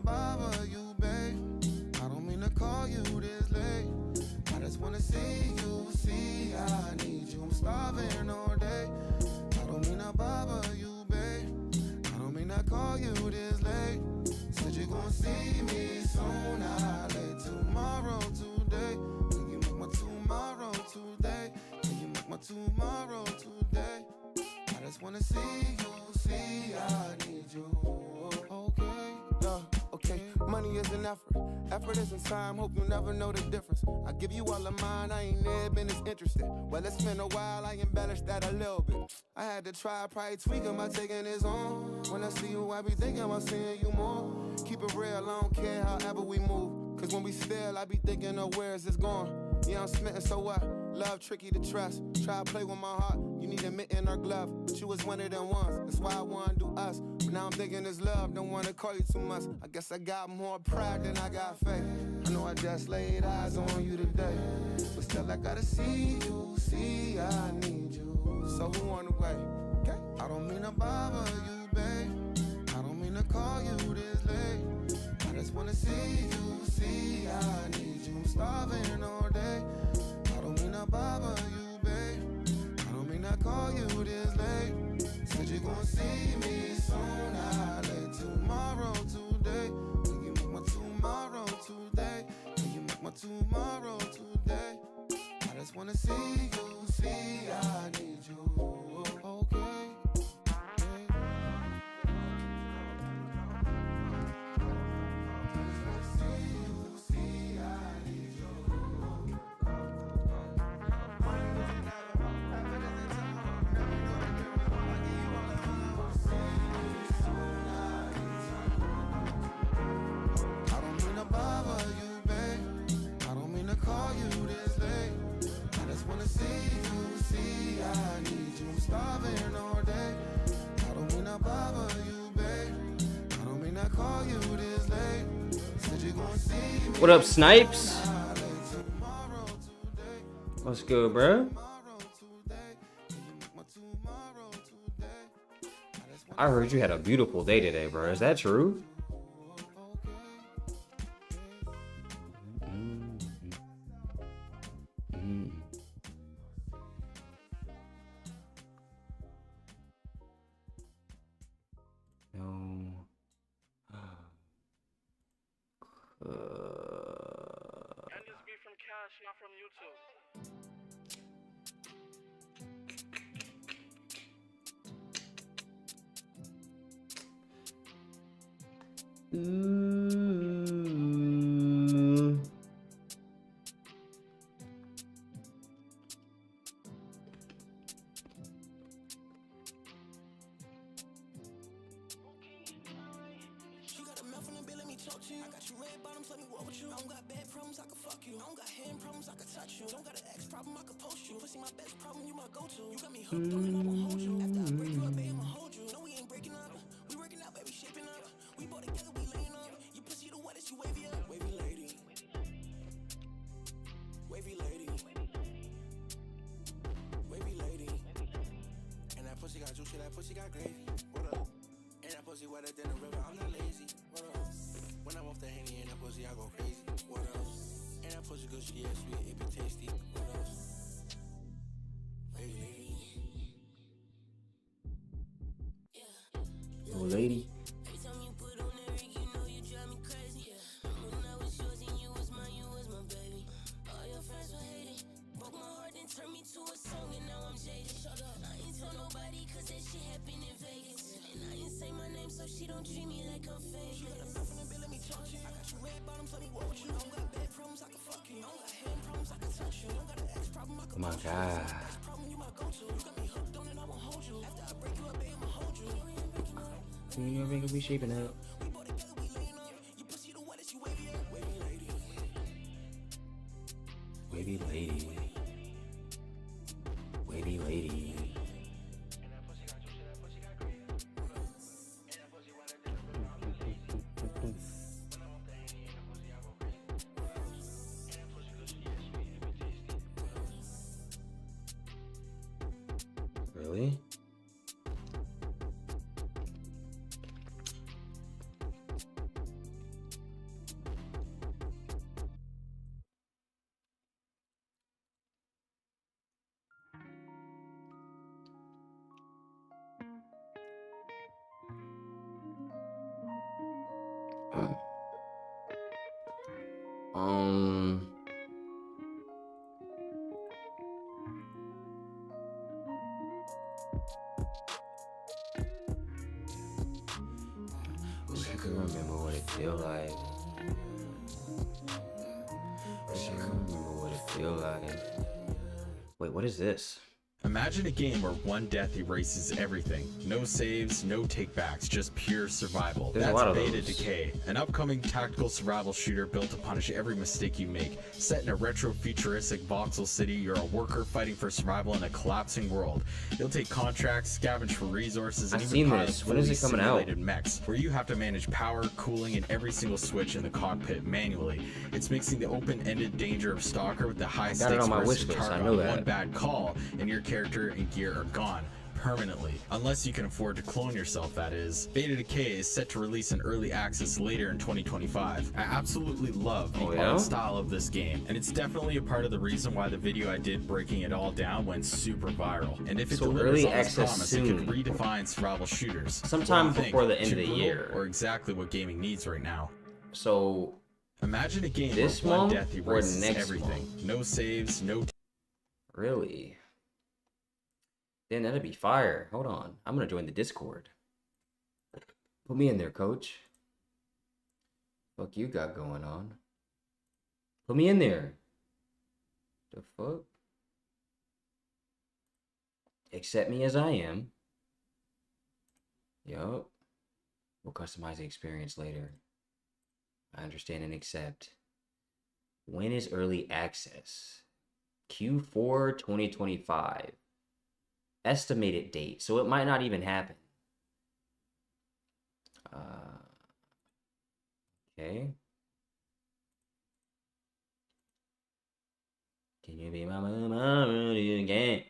bother you, babe. I don't mean to call you this late. I just wanna see you, see I need you. I'm starving all day. I don't mean to bother you, babe. I don't mean to call you this late. Said you gon' see me soon. I late tomorrow, today. Can you make my tomorrow today? Can you make my tomorrow today? I just wanna see you, see I need you. Okay, okay. Money is an effort. Effort isn't time. Hope you never know the difference. I give you all of mine. I ain't never been as interested. Well, it's been a while. I embellished that a little bit. I had to try, probably tweaking by taking this on. When I see you, I be thinking about seeing you more. Keep it real. I don't care however we move. Cause when we still, I be thinking of where is this going. Yeah, I'm smitten, so what? Love tricky to trust. Try to play with my heart. You need a mitten or glove. But you was one of them ones. That's why I wanna do us. But now I'm thinking it's love. Don't wanna call you too much. I guess I got more pride than I got faith. I know I just laid eyes on you today. But still I gotta see you. See I need you. So who on the way? Okay. I don't mean to bother you, babe. I don't mean to call you this late. I just wanna see you. See I need you. I'm starving all day. I don't mean to bother you, babe. I don't mean to call you this late. Said you gon' see me soon. I late tomorrow, today. Can you make my tomorrow today? Can you make my tomorrow today? I just wanna see you, see I need you. Okay. What up, Snipes? What's good, bro? I heard you had a beautiful day today, bro. Is that true? Lady. Oh my God. You know, we shaping up. Wavy lady. Wavy lady. Really? Wish I could remember what it feel like. Wish I could remember what it feel like. Wait, what is this? Imagine a game where one death erases everything. No saves, no takebacks, just pure survival. There's a That's lot of Beta those. Decay, an upcoming tactical survival shooter built to punish every mistake you make. Set in a retro-futuristic voxel city, you're a worker fighting for survival in a collapsing world. You'll take contracts, scavenge for resources, and I've even seen pilot this. When is fully it coming out? simulated mechs, where you have to manage power, cooling, and every single switch in the cockpit manually. It's mixing the open-ended danger of Stalker with the got it high-stakes on my risk wish of list, I target know on that. one bad call, and your character and gear are gone permanently, unless you can afford to clone yourself, that is. Beta Decay is set to release in early access later in 2025. I absolutely love the Oh, yeah? art style of this game, and it's definitely a part of the reason why the video I did breaking it all down went super viral. And if it So delivers early on its access promise, soon. it could redefine survival shooters. Sometime What do you before think? the end of Too the brutal, year. or exactly what gaming needs right now. So, Imagine a game This where one month death or erases next everything. month? No saves, no really? Then that'd be fire. Hold on. I'm gonna join the Discord. Put me in there, coach. Fuck you got going on? Put me in there. The fuck? Accept me as I am. Yup. We'll customize the experience later. I understand and accept. When is early access? Q4 2025. Estimated date, so it might not even happen. Okay. Can you be my mama again?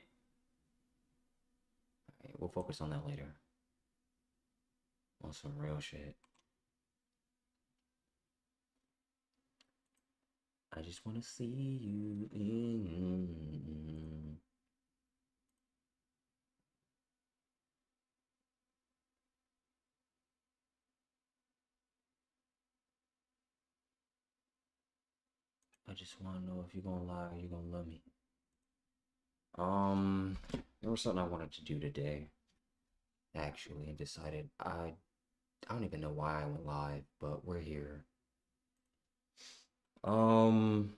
Alright, we'll focus on that later. On some real shit. I just want to see you in. I just want to know if you're gonna lie or you're gonna love me. There was something I wanted to do today, actually, and decided I don't even know why I went live, but we're here. Because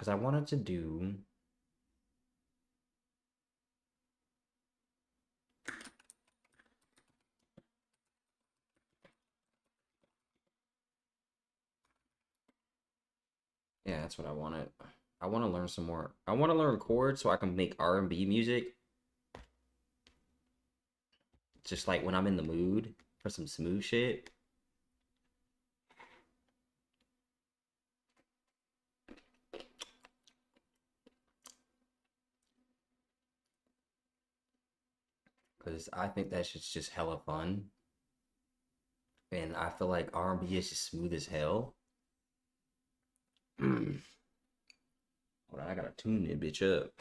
I wanted to do yeah, that's what I wanted. I want to learn some more. I want to learn chords so I can make R&B music. Just like when I'm in the mood for some smooth shit. Because I think that shit's just hella fun. And I feel like R&B is just smooth as hell. Hold on, I gotta tune that bitch up.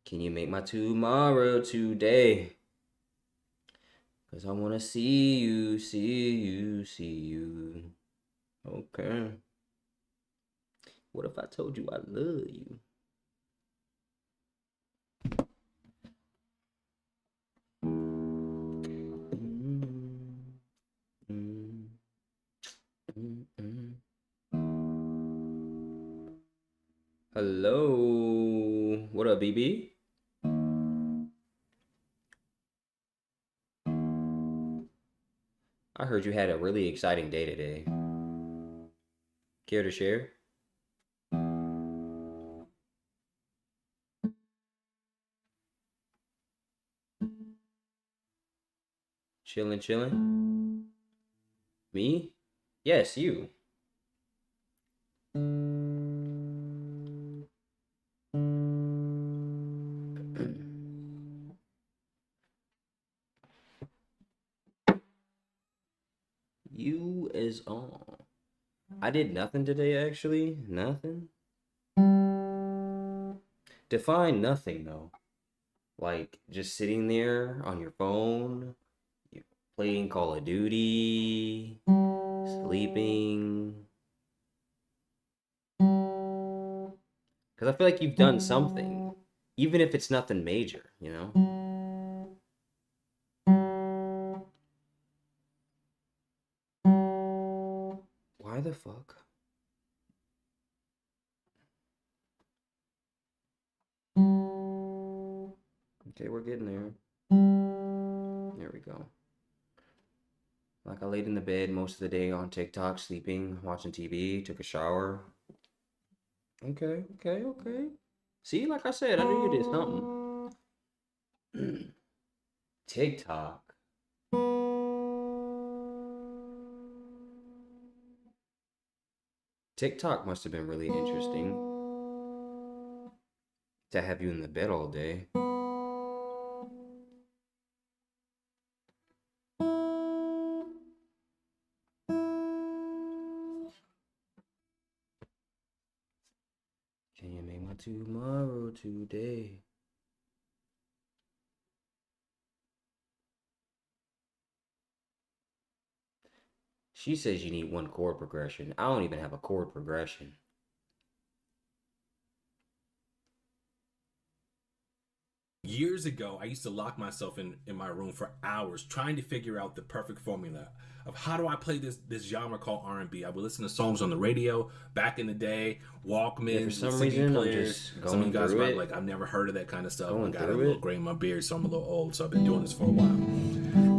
Can you make my tomorrow today? Cause I wanna see you, see you, see you. Okay. What if I told you I love you? Hello. What up, BB? I heard you had a really exciting day today. Care to share? Chilling, chilling. Me? Yes, you. You is on. I did nothing today, actually. Nothing. Define nothing, though. Like, just sitting there on your phone, playing Call of Duty, sleeping. Because I feel like you've done something, even if it's nothing major, you know? Why the fuck? Okay, we're getting there. There we go. Like I laid in the bed most of the day on TikTok, sleeping, watching TV, took a shower. Okay. See, like I said, I knew you did something. TikTok. TikTok must have been really interesting to have you in the bed all day. Can you make my tomorrow today? She says you need one chord progression. I don't even have a chord progression. Years ago, I used to lock myself in my room for hours trying to figure out the perfect formula of how do I play this genre called R&B. I would listen to songs on the radio back in the day, Walkman, Yeah, for some CD reason, I'm players. just Some of you going guys through might it. like, I've never heard of that kind of stuff. Going I got a through little it. gray in my beard, so I'm a little old. So I've been doing this for a while.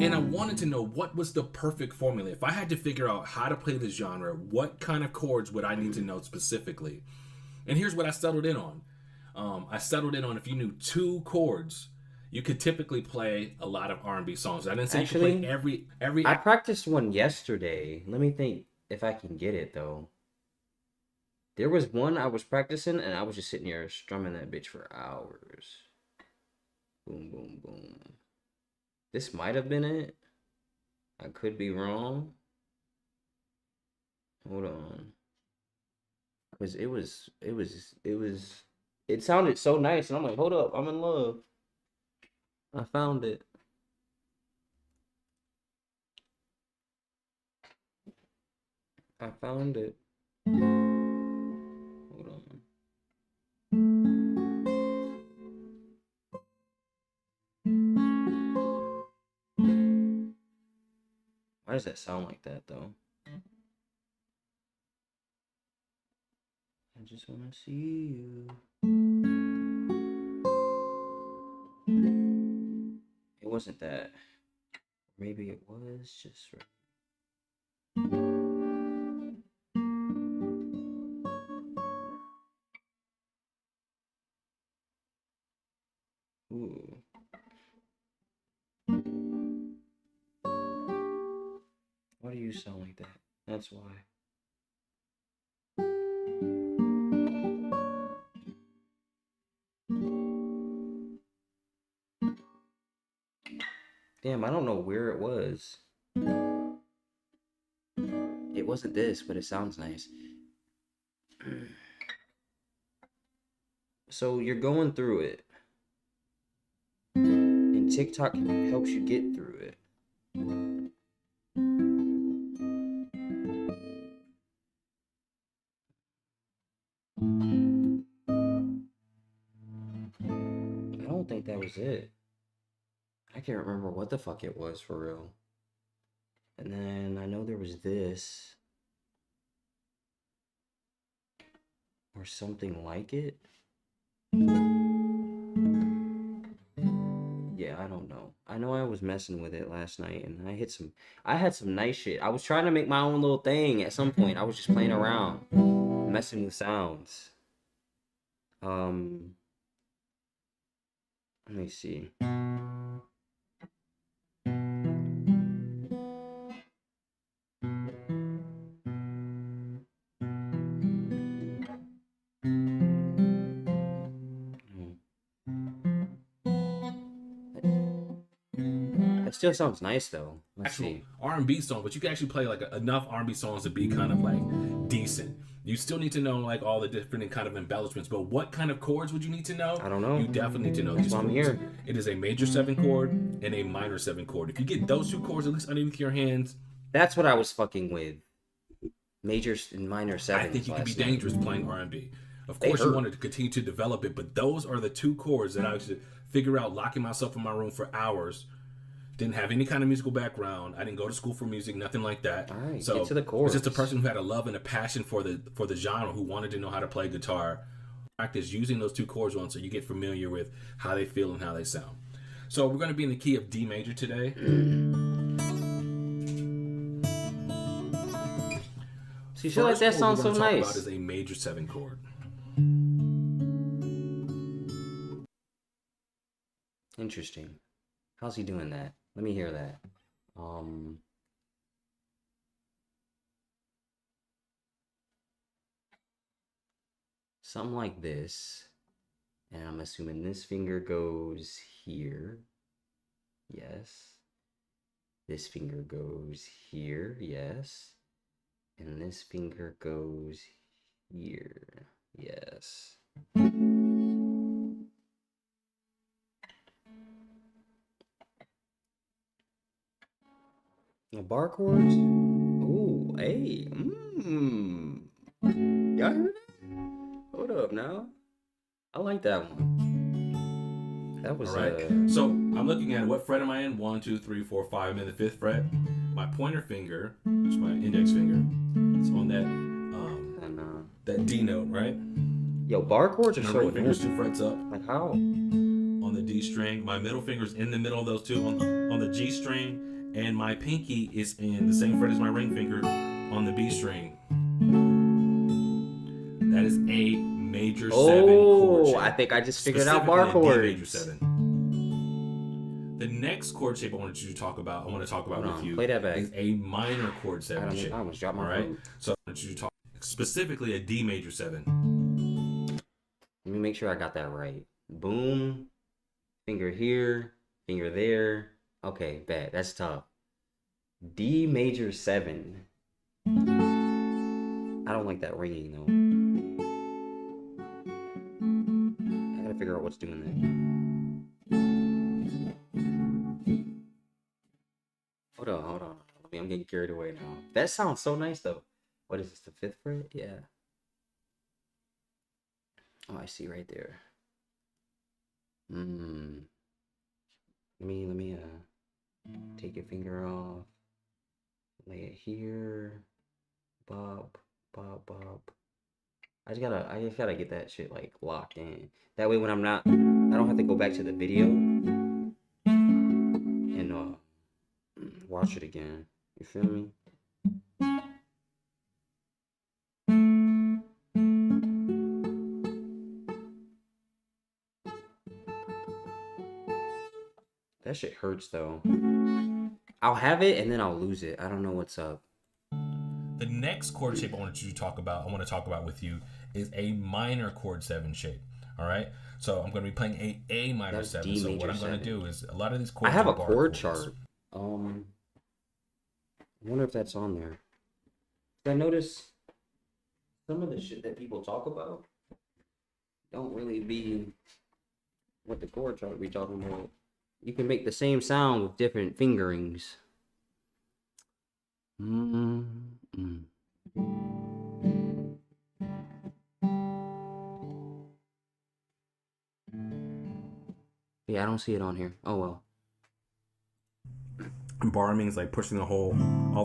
And I wanted to know what was the perfect formula. If I had to figure out how to play this genre, what kind of chords would I need to know specifically? And here's what I settled in on. I settled in on if you knew 2 chords, you could typically play a lot of R&B songs. I didn't say you could play every. I practiced one yesterday. Let me think if I can get it though. There was one I was practicing and I was just sitting here strumming that bitch for hours. Boom, boom, boom. This might have been it. I could be wrong. Hold on. Because it sounded so nice and I'm like, hold up, I'm in love. I found it. I found it. Hold on. Why does that sound like that though? I just wanna see you. It wasn't that. Maybe it was just right. Ooh. Why do you sound like that? That's why. Damn, I don't know where it was. It wasn't this, but it sounds nice. So you're going through it. And TikTok helps you get through it. I don't think that was it. I can't remember what the fuck it was for real. And then I know there was this. Or something like it. Yeah, I don't know. I know I was messing with it last night and I had some nice shit. I was trying to make my own little thing at some point. I was just playing around, messing with sounds. Let me see. It still sounds nice though. Let's see. R&B song, but you can actually play like enough R&B songs to be kind of like decent. You still need to know like all the different kind of embellishments, but what kind of chords would you need to know? I don't know. You definitely need to know That's these why I'm chords. here. It is a major 7 chord and a minor 7 chord. If you get those 2 chords at least underneath your hands, That's what I was fucking with. Major and minor 7s. I think you could be dangerous playing R&B. Of They course, you hurt. wanted to continue to develop it, but those are the two chords that I used to figure out, locking myself in my room for hours. Didn't have any kind of musical background. I didn't go to school for music, nothing like that. All right, So get to the I was just a chords. person who had a love and a passion for the genre, who wanted to know how to play guitar. Practice using those two chords on, so you get familiar with how they feel and how they sound. So we're going to be in the key of D major today. So you feel like that sounds so First chord we're gonna talk about nice. is a major 7 chord. Interesting. How's he doing that? Let me hear that. Something like this. And I'm assuming this finger goes here. Yes. This finger goes here. Yes. And this finger goes here. Yes. The bar chords? Ooh, hey. Y'all hear that? Hold up now. I like that one. That was All right. So I'm looking at what fret am I in? 1, 2, 3, 4, 5. I'm in the 5th fret. My pointer finger, which is my index finger, it's on that D note, right? Yo, bar chords are My so ring finger's weird. 2 frets up Like how? on the D string. My middle finger's in the middle of those two on the G string, and my pinky is in the same fret as my ring finger on the B string. That is a major 7 chord shape. I think I just figured out Specifically bar a chords. D major 7. The next chord shape I want to talk about with you play that back. is a minor chord 7 shape. I almost dropped my All right. phone. So I want you to talk specifically a D major 7. Let me make sure I got that right. Boom. Finger here. Finger there. Okay, bad. That's tough. D major 7. I don't like that ringing though. I gotta figure out what's doing that. Hold on. I'm getting carried away now. That sounds so nice though. What is this, the 5th fret? Yeah. Oh, I see right there. Let me take your finger off. Lay it here. Bob. I just gotta get that shit like locked in. That way when I don't have to go back to the video and watch it again. You feel me? That shit hurts though. I'll have it and then I'll lose it. I don't know what's up. The next chord shape I want to talk about with you is a minor chord 7 shape. All right. So I'm going to be playing a minor That's 7. D So what major I'm going to 7. do is a lot of these I chords. have are a bar chord chords. chart. I wonder if that's on there. I notice some of the shit that people talk about don't really be what the chord chart we talking about. You can make the same sound with different fingerings. Yeah, I don't see it on here. Oh well. Bar means like pushing all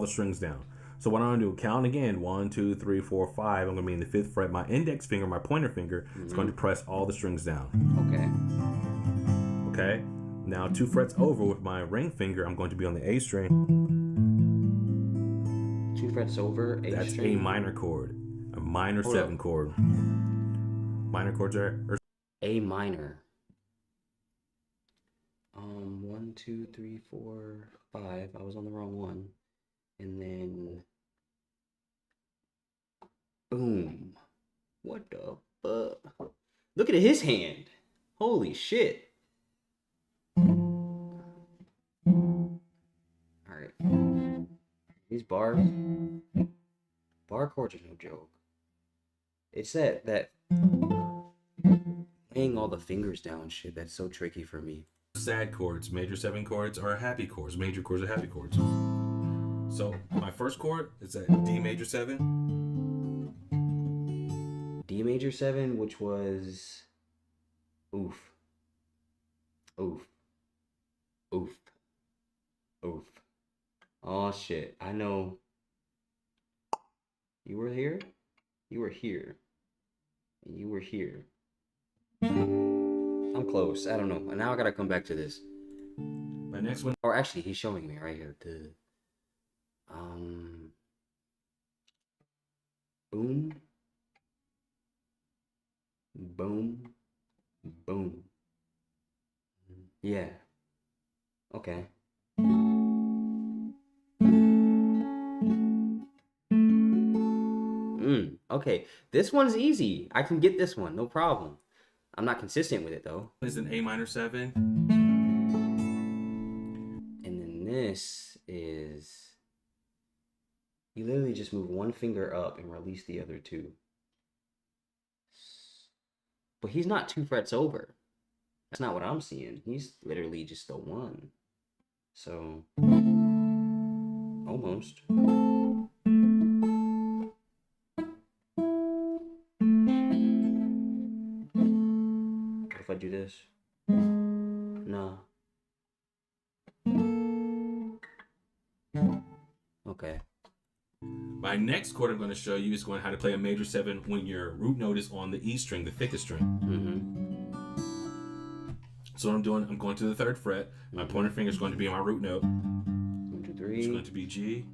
the strings down. So what I'm gonna do, count again, 1, 2, 3, 4, 5. I'm gonna be in the 5th fret. My index finger, my pointer finger, is going to press all the strings down. Okay. Now 2 frets over with my ring finger, I'm going to be on the A string. 2 frets over, A That's string. a minor chord, a minor 7 chord. Minor chords are A minor. 1, 2, 3, 4, 5. I was on the wrong one. And then boom. What the fuck? Look at his hand. Holy shit. Alright. These bar chords are no joke. It's that laying all the fingers down shit that's so tricky for me. sad chords. Major 7 chords are happy chords. Major chords are happy chords. So my first chord is a D major 7. D D major 7, which was oof. Oof. Oof. Oof. Oh shit. I know. You were here? You were here. And you were here. I'm close. I don't know. And now I gotta come back to this. My next one. Or actually, he's showing me right here. Boom. Boom. Boom. Yeah. Okay. Okay. This one's easy. I can get this one. No problem. I'm not consistent with it, though. Is an A minor 7. And then this is... You literally just move one finger up and release the other two. But he's not 2 frets over. That's not what I'm seeing. He's literally just a 1. So, almost. What if I do this? No. Okay. My next chord I'm going to show you is going how to play a major 7 when your root note is on the E string, the thickest string. So what I'm doing, I'm going to the 3rd fret. My pointer finger is going to be on my root note. 1, 2, 3. It's going to be G.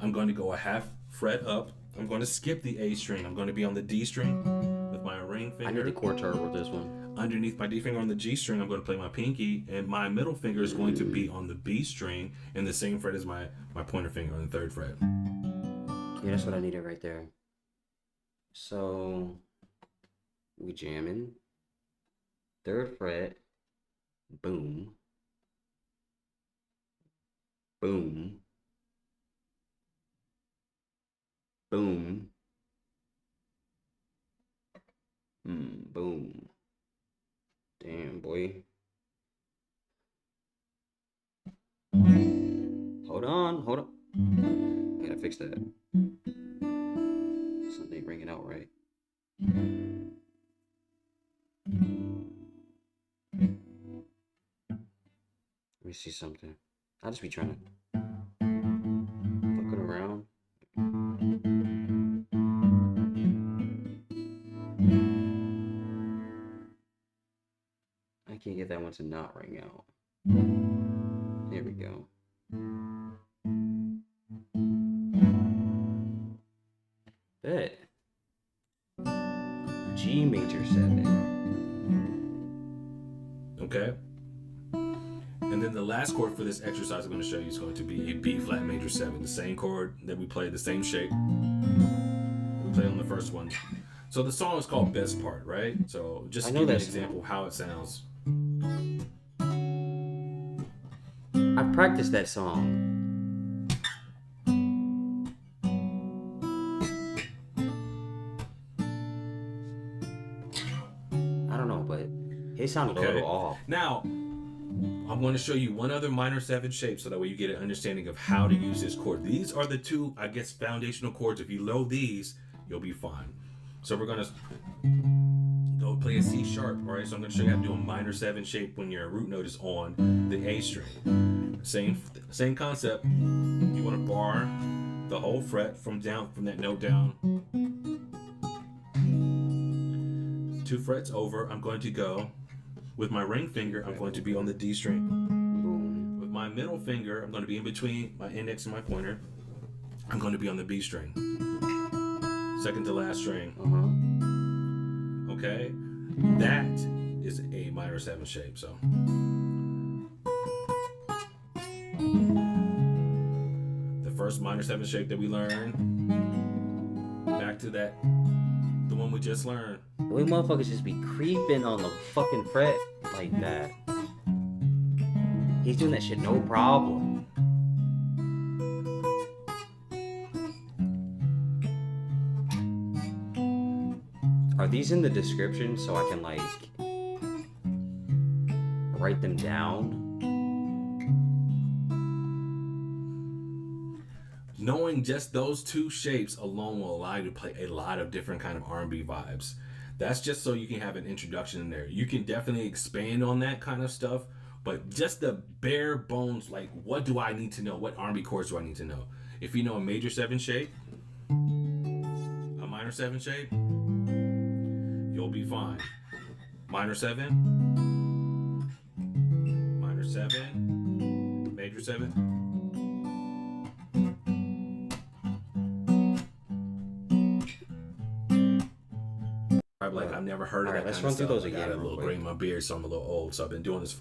I'm going to go a half fret up. I'm going to skip the A string. I'm going to be on the D string with my ring finger. I need the chord chart with this one. Underneath my D finger on the G string, I'm going to play my pinky, and my middle finger is going to be on the B string in the same fret as my pointer finger on the 3rd fret. Yeah, that's what I needed right there. So, we jamming. 3rd fret. Boom. Boom. Boom. Boom. Damn, boy. Hold on. I gotta fix that. Something ringing out right. Let me see something. I'll just be trying to fucking around. I can't get that one to not ring out. There we go. Bet. G major 7. Okay? And then the last chord for this exercise I'm going to show you is going to be a B flat major 7, the same chord that we played, the same shape we played on the first one. So the song is called Best Part, right? So just to give you an example of how it sounds. I've practiced that song. I don't know, but it sounded a little off. Now, I'm going to show you one other minor 7 shape so that way you get an understanding of how to use this chord. These are the 2, I guess, foundational chords. If you know these, you'll be fine. So we're going to go play a C sharp, all right? So I'm going to show you how to do a minor 7 shape when your root note is on the A string. Same concept. You want to bar the whole fret from that note down. 2 frets over, I'm going to go with my ring finger, I'm going to be on the D string. Boom. With my middle finger, I'm going to be in between my index and my pointer. I'm going to be on the B string. Second to last string. Okay? That is a minor 7 shape, so. The first minor 7 shape that we learned. Back to that. The one we just learned. The way motherfuckers just be creeping on the fucking fret like that. He's doing that shit no problem. Are these in the description so I can like write them down? knowing just those two shapes alone will allow you to play a lot of different kind of R&B vibes. That's just so you can have an introduction in there. You can definitely expand on that kind of stuff, but just the bare bones, like, what do I need to know? What R&B chords do I need to know? If you know a major 7 shape, a minor 7 shape, you'll be fine. Minor 7, minor 7, major 7. Like, I've never heard of that. Let's kind run of through stuff. those again. I got a little gray in my beard, so I'm a little old. So I've been doing this.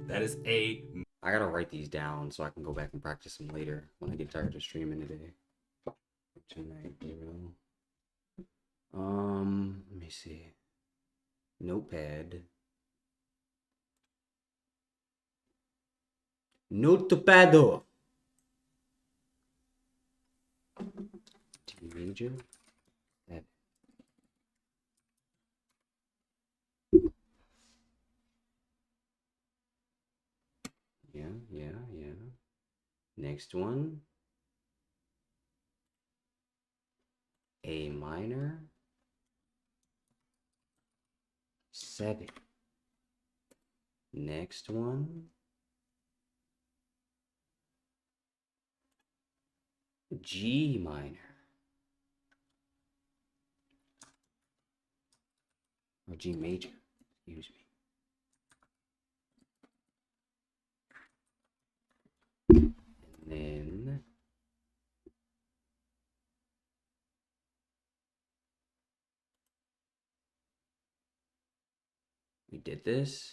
That is a. I gotta write these down so I can go back and practice them later when I get tired of streaming today. Tonight, you know. Let me see. Notepad. Notepad. D major. That. Yeah. Next one. A minor. 7. Next one. G minor. Or G major. Excuse me. And then we did this.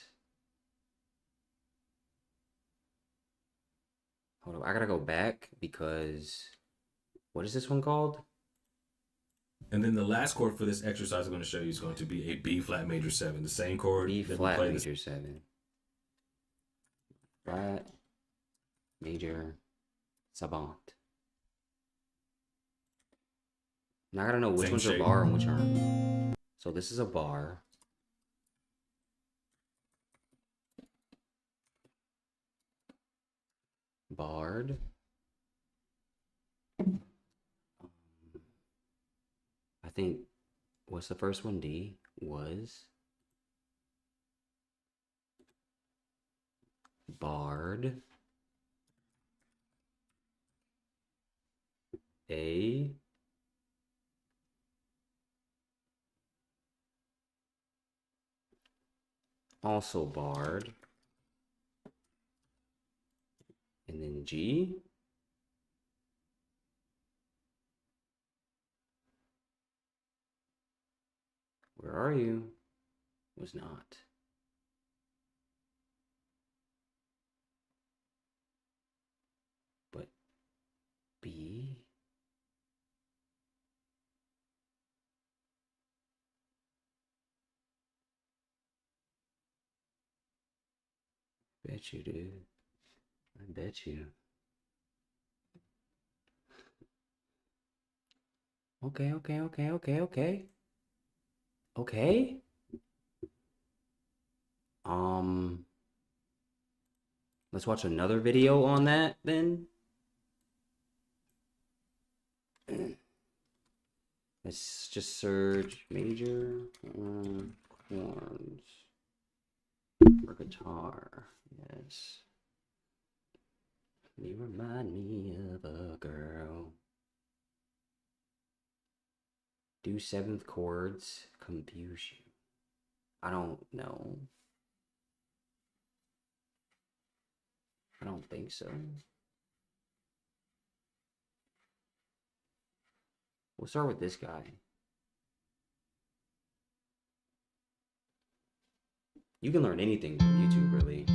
Hold on, I gotta go back because what is this one called? And then the last chord for this exercise I'm going to show you is going to be a B flat major 7, the same chord. B that we flat played major 7. Flat major savant. Now I gotta know which Same ones shape. are bar and which aren't. So this is a bar. Barred. I think, what's the first one? D was barred. A also barred. And then G. Where are you? Was not. But B. Bet you, dude. I bet you. Okay. Okay. Let's watch another video on that then. Let's just search major horns for guitar. Yes. You remind me of a girl. Do 7th chords confuse you? I don't know. I don't think so. We'll start with this guy. You can learn anything from YouTube, really.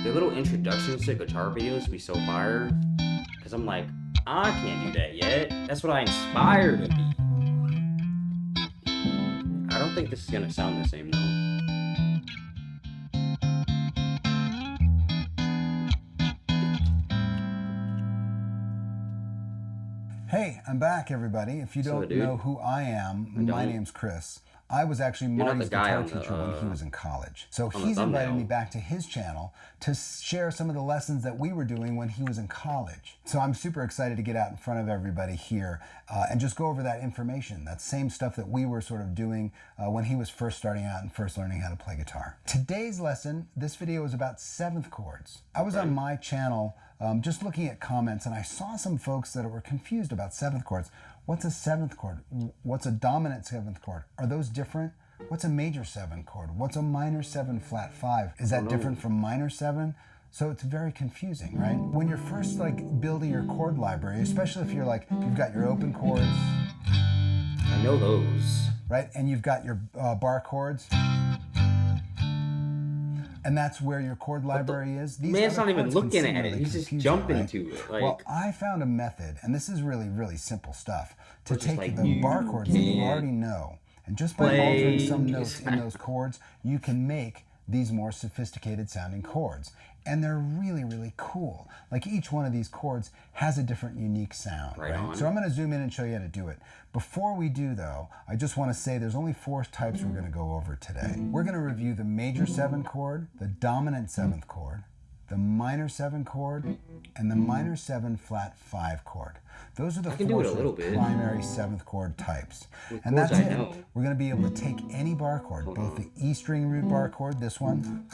The little introductions to guitar videos be so fire, because I'm like, I can't do that yet. That's what I inspire to be. I don't think this is gonna sound the same though. Hey, I'm back, everybody. If you So, don't dude, know who I am, I my don't. name's Chris. I was actually You're not Marty's the guy guitar on the, teacher when he was in college. So on the he's invited thumbnail. me back to his channel to share some of the lessons that we were doing when he was in college. So I'm super excited to get out in front of everybody here and just go over that information, that same stuff that we were sort of doing when he was first starting out and first learning how to play guitar. Today's lesson, this video is about seventh chords. I was on my channel just looking at comments, and I saw some folks that were confused about seventh chords. What's a seventh chord? What's a dominant seventh chord? Are those different? What's a major 7 chord? What's a minor 7 flat 5? Is that different from minor 7? So it's very confusing, right? When you're first like building your chord library, especially if you're like, you've got your open chords, I know those. right? And you've got your bar chords. And that's where your chord library is. These Man's other not even chords can looking seem at it. really He's just confusing, jumping right? to it. Like, Well, I found a method, and this is really, really simple stuff, to Which is take like, the you bar chords that you can't already know, and just by play altering some notes in those chords, you can make these more sophisticated sounding chords. And they're really, really cool. Like each one of these chords has a different unique sound. Right on. So I'm going to zoom in and show you how to do it. Before we do though, I just want to say there's only 4 types we're going to go over today. We're going to review the major 7 chord, the dominant 7th chord, the minor 7 chord, and the minor 7 flat 5 chord. Those are the can do 4 it a sort little of bit. primary 7th chord types. With And that's chords I it. know. We're going to be able to take any bar chord, both the E string root bar chord, this one,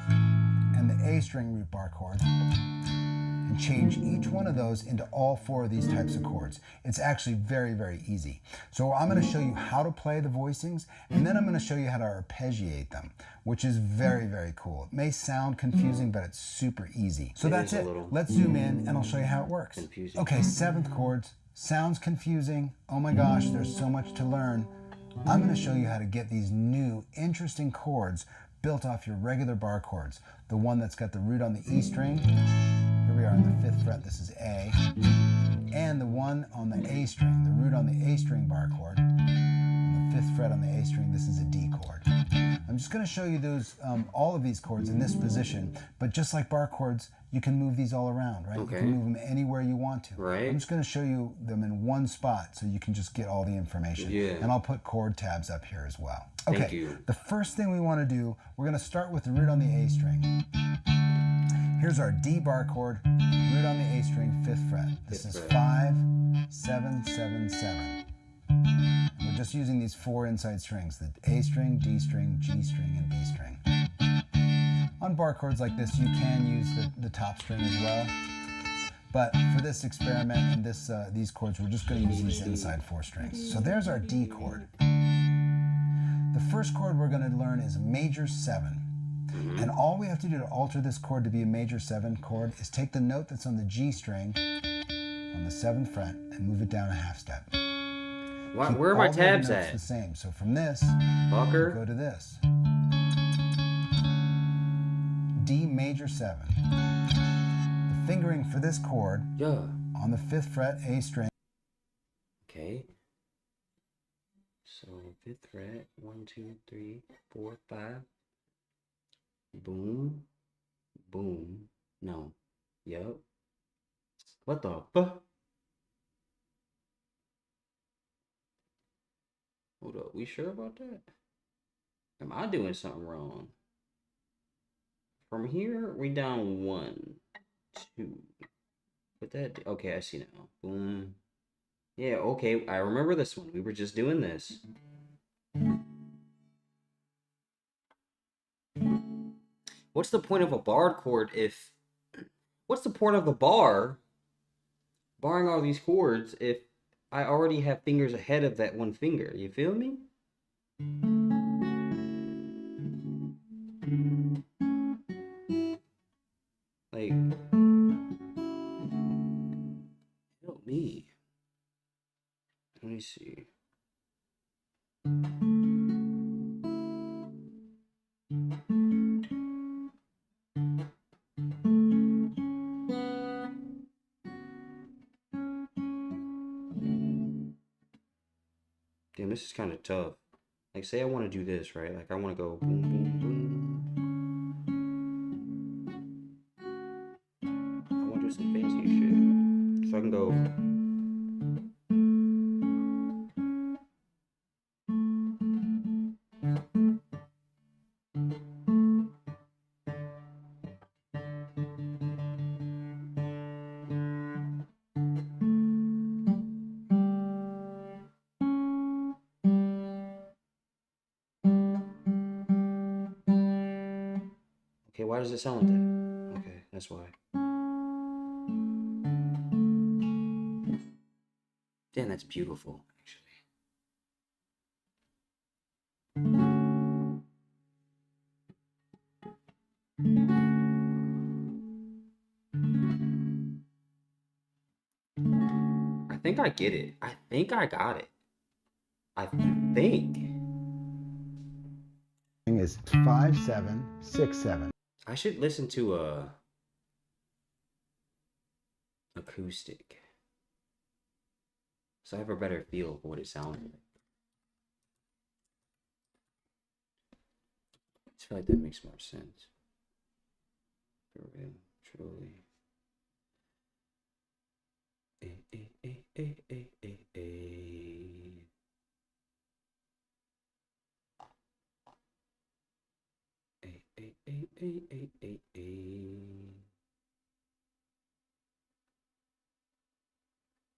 and the A string root bar chord, and change each one of those into all 4 of these types of chords. It's actually very, very easy. So I'm going to show you how to play the voicings, and then I'm going to show you how to arpeggiate them, which is very, very cool. It may sound confusing, but it's super easy. So that's is a it. little Let's zoom in and I'll show you how it works. confusing. Okay, 7th chords. Sounds confusing. Oh my gosh, there's so much to learn. I'm going to show you how to get these new, interesting chords built off your regular bar chords. The one that's got the root on the E string, here we are on the 5th fret, this is A, and the one on the A string, the root on the A string bar chord, on the 5th fret on the A string, this is a D chord. I'm just going to show you those, all of these chords in this position, but just like bar chords, you can move these all around, right? Okay. You can move them anywhere you want to. Right. I'm just going to show you them in one spot so you can just get all the information. Yeah. And I'll put chord tabs up here as well. Thank Okay, you. the first thing we want to do, we're going to start with the root on the A string. Here's our D bar chord, root on the A string, 5th fret. This is 5, 7, 7, 7. We're just using these 4 inside strings, the A string, D string, G string, and B string. On bar chords like this, you can use the top string as well. But for this experiment and these chords, we're just going to use these inside 4 strings. So there's our D chord. The first chord we're going to learn is major 7. And all we have to do to alter this chord to be a major 7 chord is take the note that's on the G string on the 7th fret and move it down a half step. Keep Where are my all the other tabs notes at? the same. So from this, Fucker. go to this. D major 7. The fingering for this chord Yeah. on the 5th fret A string. Okay. So 5th fret, 1, 2, 3, 4, 5. Boom. Boom. No. Yep. What the fuck? Hold up. We sure about that? Am I doing something wrong? From here, we down 1, 2. Put that. Okay, I see now. Boom. Yeah, okay. I remember this one. We were just doing this. What's the point of a barred chord if... What's the point of the bar, barring all these chords, if I already have fingers ahead of that one finger? You feel me? Like... Help me. Let me see. Damn, this is kind of tough. Like, say I want to do this, right? Like, I want to go boom, boom, boom. I want to do some fancy shit. So I can go... why does it sound like that? Okay, that's why. Damn, that's beautiful, actually. I think I get it. I think I got it. I think. Is 5767. I should listen to a acoustic, so I have a better feel of what it sounds like. I feel like that makes more sense. For real, truly.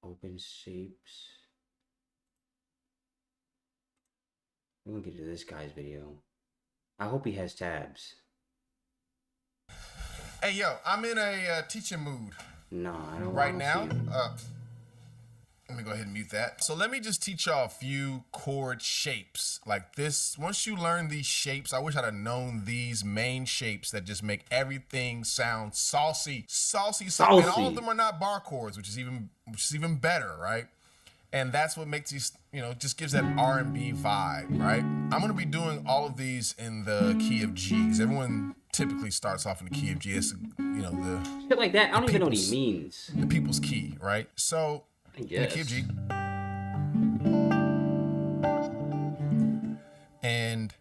Open shapes. We're gonna get to this guy's video. I hope he has tabs. Hey, yo, I'm in a teaching mood Nah, I don't right wanna now. see it. Let me go ahead and mute that. So let me just teach y'all a few chord shapes like this. Once you learn these shapes, I wish I'd have known these main shapes that just make everything sound saucy. And all of them are not bar chords, which is even better, right? And that's what makes these, just gives that R&B vibe, right? I'm gonna be doing all of these in the key of G, because everyone typically starts off in the key of G. It's, the Shit like that. I don't even know what he means. the people's key, right? So I in the key guess. of G. And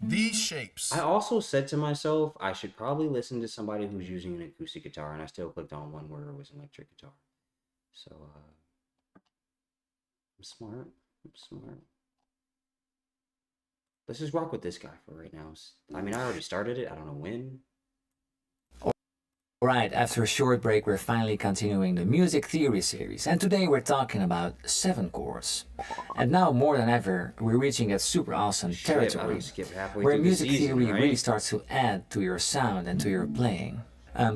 these shapes. I also said to myself, I should probably listen to somebody who's using an acoustic guitar, and I still clicked on one where it was an electric guitar. So, I'm smart. Let's just rock with this guy for right now. I mean, I already started it. I don't know when. Alright, after a short break, we're finally continuing the music theory series, and today we're talking about 7 chords. And now more than ever, we're reaching that super awesome Shit, I territory don't skip halfway where through the music season, theory right? really starts to add to your sound and to your playing.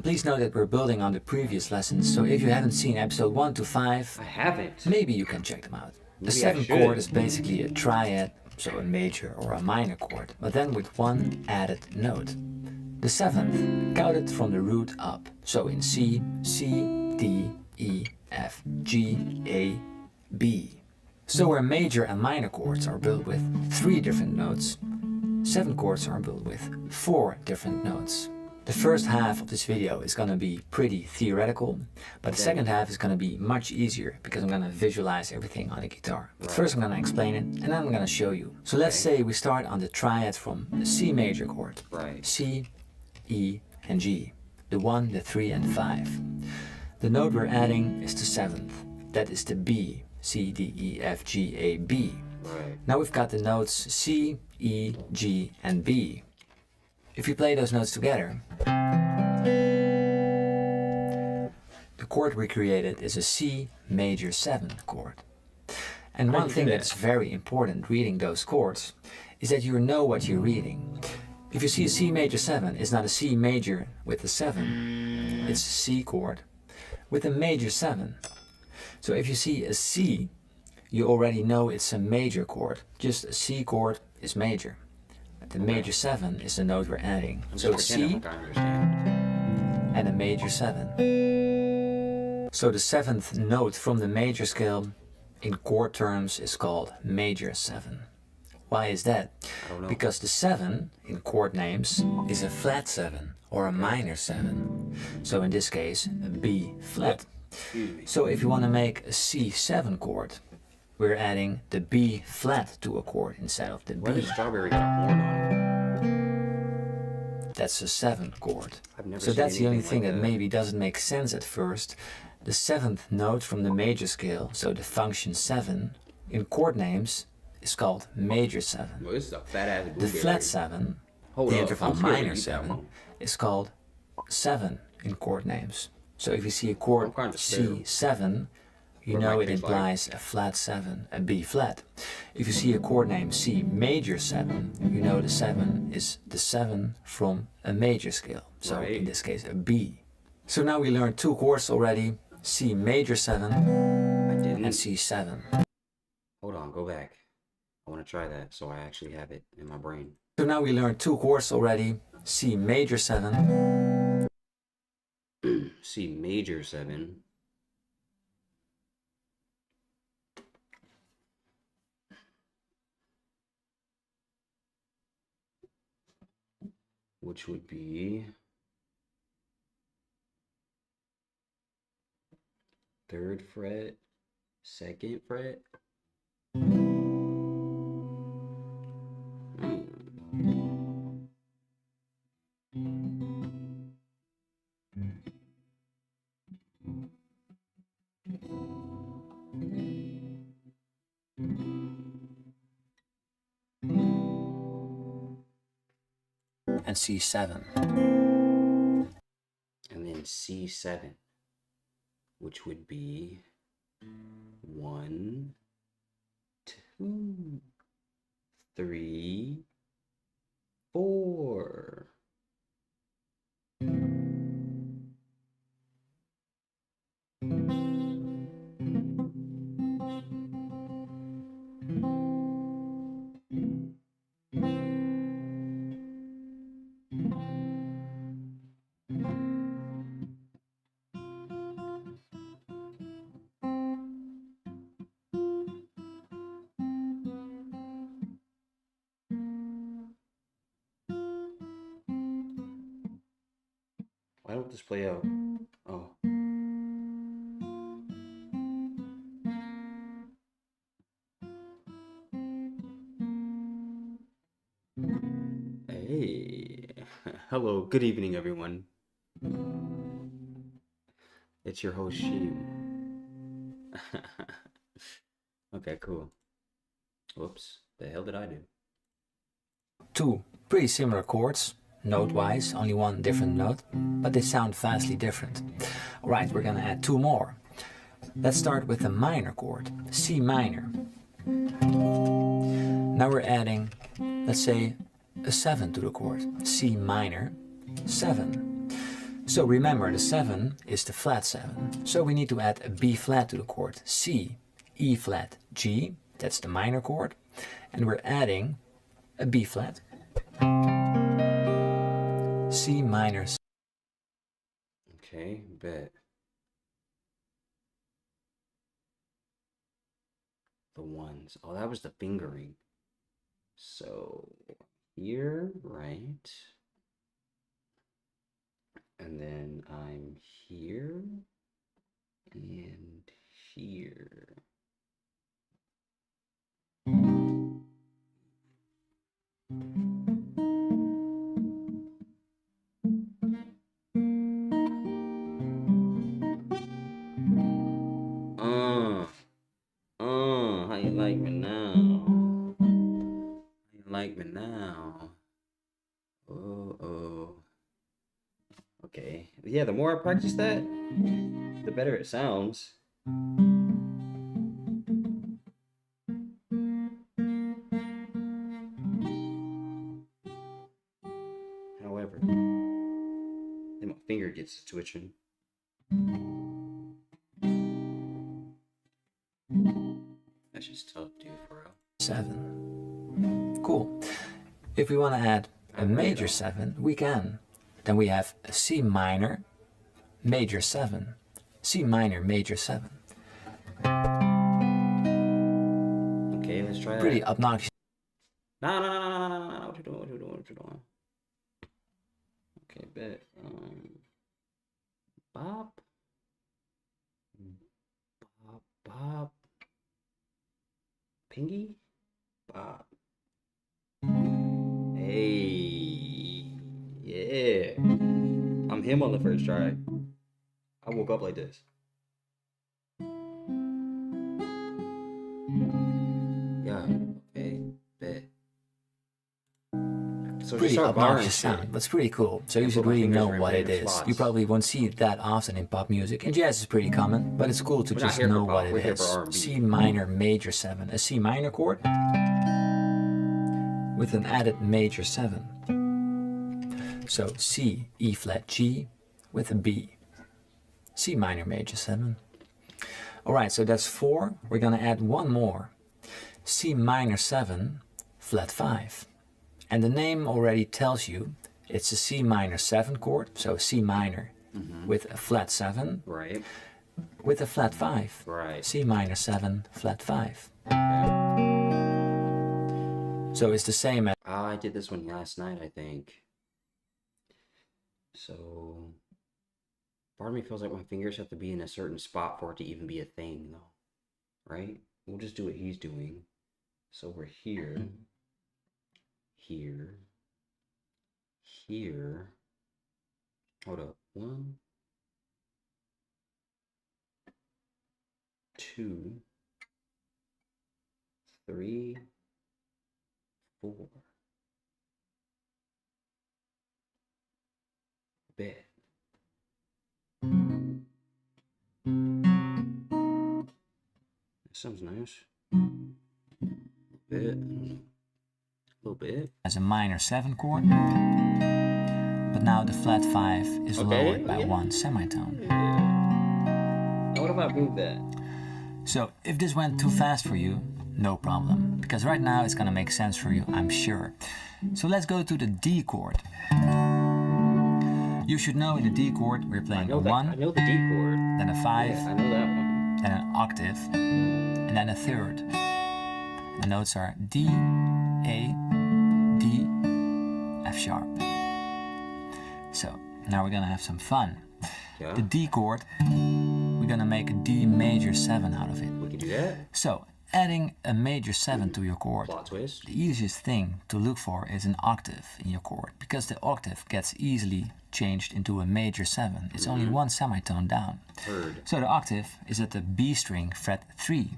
Please note that we're building on the previous lessons, so if you haven't seen episode 1 to 5, I haven't. maybe you can check them out. The Maybe I 7th should. chord is basically a triad, so a major or a minor chord, but then with one added note. The 7th, counted from the root up, so in C, D, E, F, G, A, B. So where major and minor chords are built with 3 different notes, 7 chords are built with 4 different notes. The first half of this video is gonna be pretty theoretical, but the second half is gonna be much easier because I'm gonna visualize everything on the guitar. But first I'm gonna explain it and then I'm gonna show you. So let's say we start on the triad from the C major chord. Right. C, E, and G. The 1, the 3, and the 5. The note we're adding is the 7th. That is the B. C, D, E, F, G, A, B. Right. Now we've got the notes C, E, G, and B. If you play those notes together, the chord we created is a C major 7th chord. And How one do you thing do that? that's very important reading those chords is that you know what you're reading. If you see a C major 7, it's not a C major with a 7. It's a C chord with a major 7. So if you see a C, you already know it's a major chord. Just a C chord is major. But the major 7 is the note we're adding. I'm So just C pretending like I understand. and a major 7. So the 7th note from the major scale in chord terms is called major 7. Why is that? I don't know. Because the 7 in chord names is a flat 7 or a minor 7. So in this case, a B flat. Excuse me. So if you want to make a C7 chord, we're adding the B flat to a chord instead of the Why B. does strawberry got a horn on it? That's a 7th chord. I've never So seen that's the only anything thing like that that. maybe doesn't make sense at first. The 7th note from the major scale, so the function 7, in chord names is called major 7. Well, this is a fat ass The blueberry. flat 7, Hold the up, interval I'm scared to minor eat that 7, one. is called 7 in chord names. So if you see a I'm chord kinda scared. C7, you know it implies a flat 7, a B flat. If you see a chord named C major 7, you know the 7 is the 7 from a major scale. So in this case, a B. So now we learned 2 chords already, C major 7 and C7. Hold on, go back. I want to try that so I actually have it in my brain. So now we learned 2 chords already, C major 7. C major 7. Which would be 3rd fret, 2nd fret. And C7. And then C7, which would be 1, 2, 3, 4. Why don't this play out? Oh. Hey. Hello, good evening, everyone. It's your host, Sheem. Okay, cool. Whoops. The hell did I do? 2 pretty similar chords, note-wise, only one different note, but they sound vastly different. Alright, we're gonna add 2 more. Let's start with a minor chord, C minor. Now we're adding, let's say, a 7 to the chord, C minor, 7. So remember, the 7 is the flat 7, so we need to add a B flat to the chord, C, E flat, G, that's the minor chord, and we're adding a B flat, C minor. Okay, bet. The ones. Oh, that was the fingering. So here, right? And then I'm here and here. How you like me now? How you like me now? Oh. Okay. Yeah, the more I practice that, the better it sounds. However, then my finger gets twitching. That's just tough, dude, for real. 7. Cool. If we want to add a major 7, we can. Then we have a C minor, major 7, C minor, major 7. Okay, let's try that. Pretty obnoxious. No. What you doing? Okay, bet. Bop. Pingy? Bop. Hey. Yeah. I'm him on the first try. I woke up like this. Yeah, okay, bet. So So pretty start borrowing obnoxious shit. sound, but it's pretty cool. So you put should my really fingers know where what it random is. slots. You probably won't see it that often in pop music. In jazz, it's pretty common, but it's cool to We're not just here for know pop, what we're it here for is. R&B. C minor major 7, a C minor chord with an added major 7. So C, E flat G with a B. C minor major 7. Alright, so that's 4. We're gonna add one more. C minor 7 flat 5. And the name already tells you it's a C minor 7 chord, so C minor with a flat 7 Right. with a flat 5. Right. C minor 7 flat 5. So it's the same as I did this one last night, I think. So, part of me feels like my fingers have to be in a certain spot for it to even be a thing, though. Right? We'll just do what he's doing. So we're here, here, here. Hold up. 1, 2, 3, 4. Bet. That sounds nice. Bit. A little bit. a minor 7 chord, but now the flat 5 is Okay, lowered by yeah. one semitone. Now what if I move that? So if this went too fast for you, no problem, because right now it's gonna make sense for you, I'm sure. So let's go to the D chord. You should know in the D chord we're I playing know a that. 1, I know the D chord. then a 5, Yeah, I know that one. then an octave, and then a third. The notes are D, A, D, F sharp. So now we're gonna have some fun. Yeah. The D chord, we're gonna make a D major 7 out of it. We can do that. So adding a major 7 to your chord, Plot twist. the easiest thing to look for is an octave in your chord, because the octave gets easily changed into a major 7. It's only one semitone down. Heard. So the octave is at the B string, fret 3.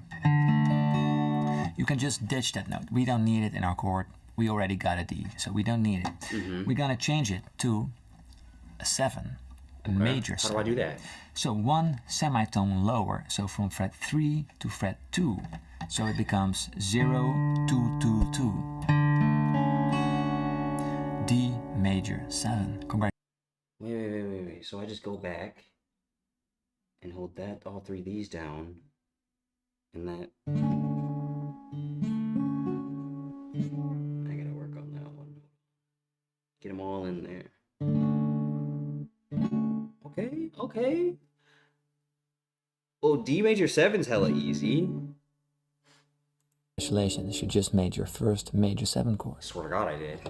You can just ditch that note. We don't need it in our chord. We already got a D, so we don't need it. We're gonna change it to a 7, a major How 7. do I do that? So one semitone lower, so from fret 3 to fret 2. So it becomes 0, 2, 2, 2. D major 7. Congratulations. Wait. So I just go back and hold that, all three of these down, and that. I gotta work on that one. Get them all in there. Okay. Oh, D major 7's hella easy. You just made your first major 7 chord. Swear to God, I did.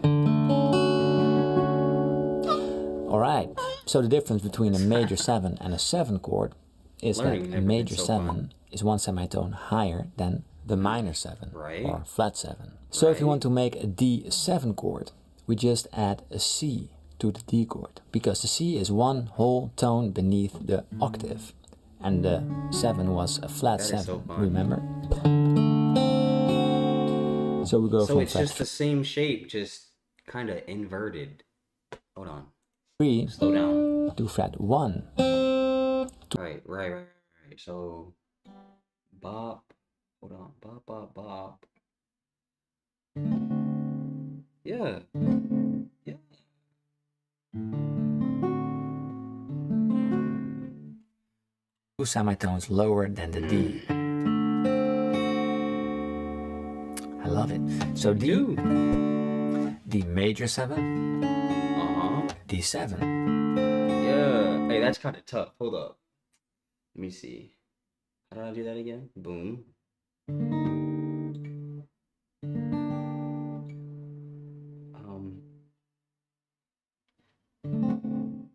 Alright, so the difference between a major 7 and a 7 chord is Learning that a never been major so 7 fun. is one semitone higher than the minor 7 Right. or flat 7. So if you Right. want to make a D7 chord, we just add a C to the D chord, because the C is one whole tone beneath the octave and the 7 was a flat That is 7, so fun. remember? So we go So from it's fret just the same shape, just kind of inverted. Hold on. 3 Slow down. to fret 1. Right. So, bop. Hold on. Bop. Yeah. Two semitones lower than the D. I love it. So D, Dude. D major 7, Uh-huh. D7. Yeah. Hey, that's kind of tough. Hold up. Let me see. How do I do that again? Boom.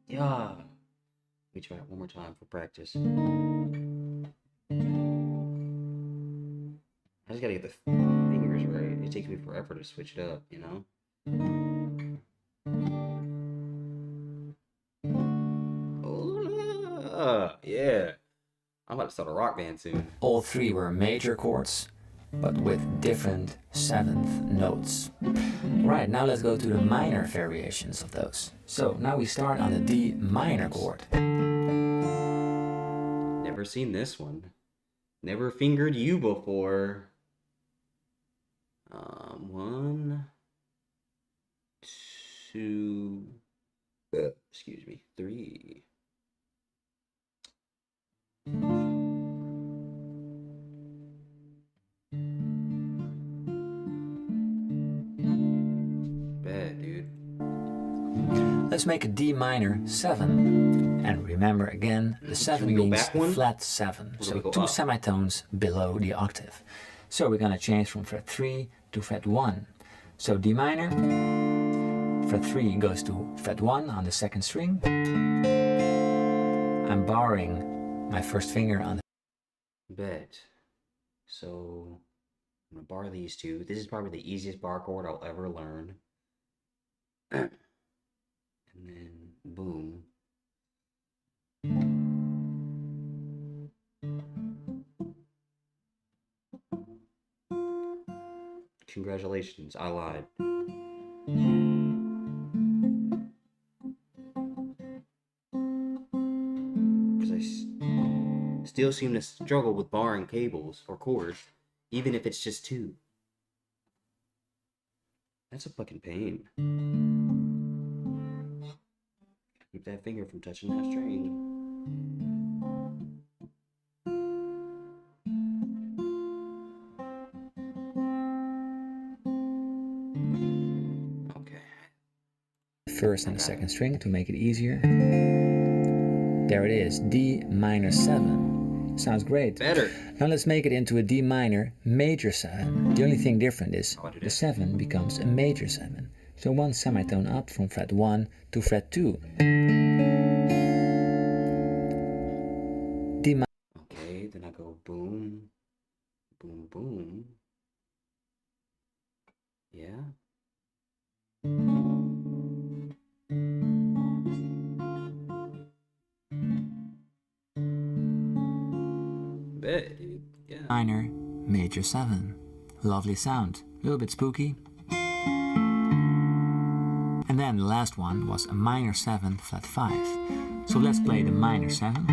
Yeah. Let me try it one more time for practice. I just gotta get the fingers right. It takes me forever to switch it up, you know? Oh, yeah. I'm about to start a rock band soon. All three were major chords, but with different 7th notes. Right, now let's go to the minor variations of those. So now we start on the D minor chord. Never seen this one. Never fingered you before. 1, 2, excuse me, 3. Bad, dude. Let's make a D minor 7. And remember again, the 7 we go means back one? flat 7. Or do So we go 2 up? semitones below the octave. So we're gonna change from fret 3 to fret 1. So D minor, fret 3 goes to fret 1 on the 2nd string. I'm barring my first finger on the Bet. So I'm gonna bar these two. This is probably the easiest bar chord I'll ever learn. And then boom. Congratulations, I lied. Because still seem to struggle with barring cables or chords, even if it's just 2. That's a fucking pain. Keep that finger from touching that string. Okay. first and the 2nd string to make it easier. There it is, D minor 7. Sounds great. Better. Now let's make it into a D minor major 7. The only thing different is How do I do the that? 7 becomes a major 7. So 1 semitone up from fret 1 to fret 2. D minor. Okay, then I go boom, boom, boom. Yeah. Bet, dude. Yeah. Minor major 7. Lovely sound. A little bit spooky. And then the last one was a minor 7 flat 5. So let's play the minor 7.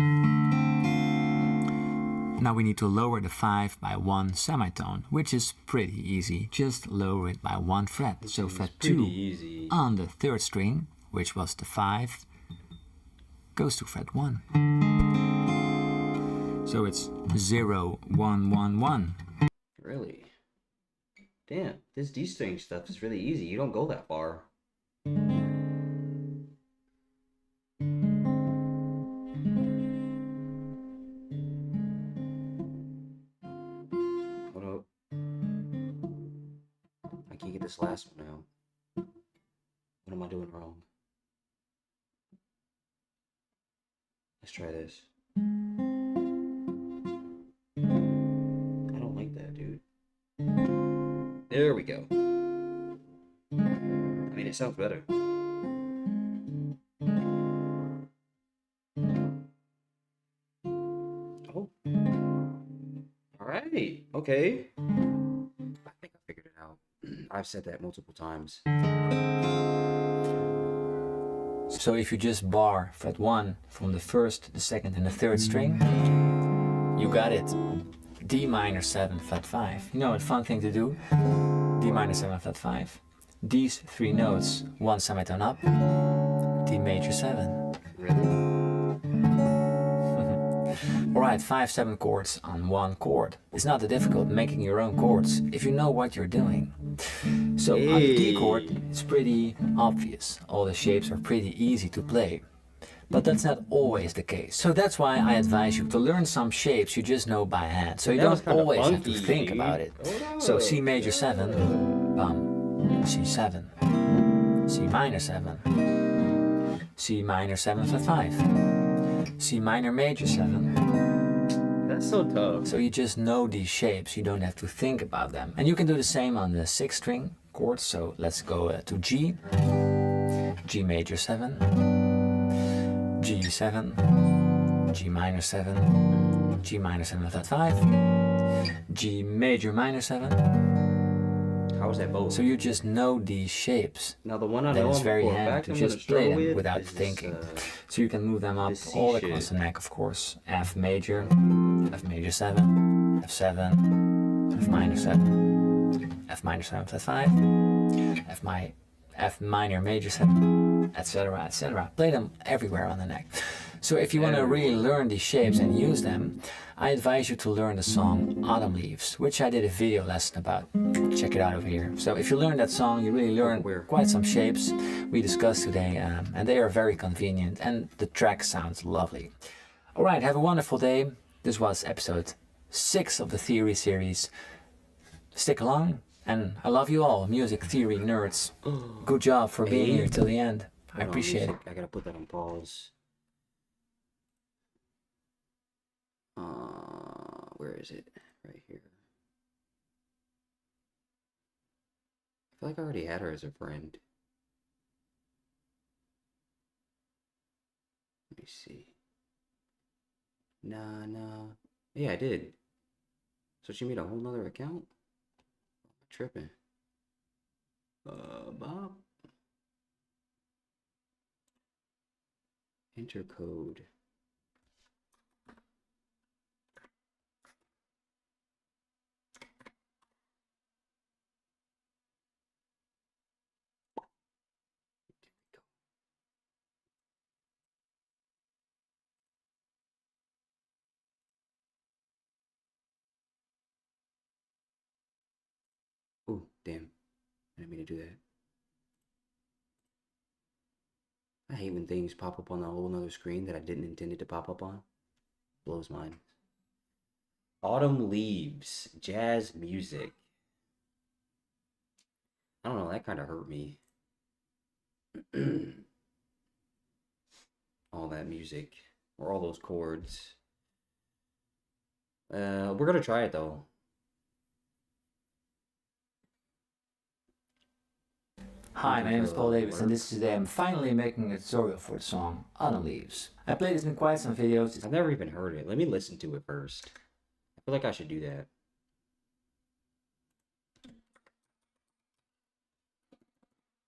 Now we need to lower the 5 by 1 semitone, which is pretty easy. Just lower it by 1 fret. So fret Pretty 2 easy. on the 3rd string, which was the 5, goes to fret 1. So it's 0, 1, 1, 1. Really? Damn, this D string stuff is really easy. You don't go that far. Hold up. I can't get this last one out. What am I doing wrong? Let's try this. I don't like that, dude. There we go. I mean, it sounds better. Oh. Alright. Okay. I think I figured it out. I've said that multiple times. So if you just bar fret 1 from the 1st, the 2nd and the 3rd string, you got it. D minor 7 flat 5. You know what fun thing to do? D minor 7 flat 5. These 3 notes, 1 semitone up, D major 7. Really? Alright, 5 7 chords on 1 chord. It's not that difficult making your own chords if you know what you're doing. So on the D chord, it's pretty obvious. All the shapes are pretty easy to play. But that's not always the case. So that's why I advise you to learn some shapes you just know by hand. So you That was don't kinda always have to funky, think dude. about it. Hold So up. C major 7, bum, C7, C minor 7, C minor 7 flat 5, C minor major 7. That's so tough. So you just know these shapes, you don't have to think about them. And you can do the same on the 6th string chords. So let's go to G, G major 7, G7, G minor 7, G minor 7 flat 5, G major minor 7. How is that both? So you just know these shapes. Now the one I Then know it's I'm very for a handy fact to I'm gonna just play struggle them with without is, thinking. So you can move them up this C all shit. across the neck, of course. F major 7, F7, F minor 7, F minor 7 flat 5, F minor major 7, etc., etc. Play them everywhere on the neck. So if you want to really learn these shapes and use them, I advise you to learn the song Autumn Leaves, which I did a video lesson about. Check it out over here. So if you learn that song, you really learn quite some shapes we discussed today, and they are very convenient, and the track sounds lovely. Alright, have a wonderful day. This was episode 6 of the Theory series. Stick along, and I love you all, music theory nerds. Good job for being here till the end. I appreciate it. I gotta put that on pause. Where is it? Right here. I feel like I already had her as a friend. Let me see. Nah. Yeah, I did. So she made a whole nother account? Tripping. Bob. Enter code. Oh, damn. I didn't mean to do that. I hate when things pop up on a whole nother screen that I didn't intend it to pop up on. Blows mine. Autumn Leaves. Jazz music. I don't know, that kind of hurt me. All that music. Or all those chords. We're gonna try it though. Hi, my name is Paul Davis, and this is today I'm finally making a tutorial for the song Autumn Leaves. I played this in quite some videos. I've never even heard it. Let me listen to it first. I feel like I should do that.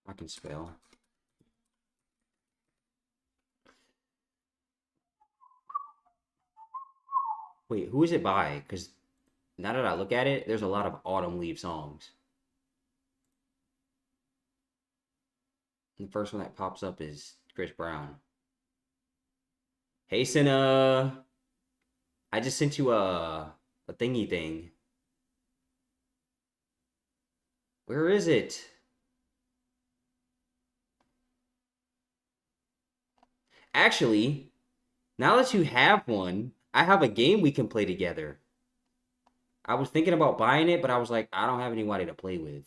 I can spell. Wait, who is it by? Because now that I look at it, there's a lot of Autumn Leaf songs. And the first one that pops up is Chris Brown. Hey, Senna. I just sent you a thingy thing. Where is it? Actually, now that you have one, I have a game we can play together. I was thinking about buying it, but I was like, I don't have anybody to play with.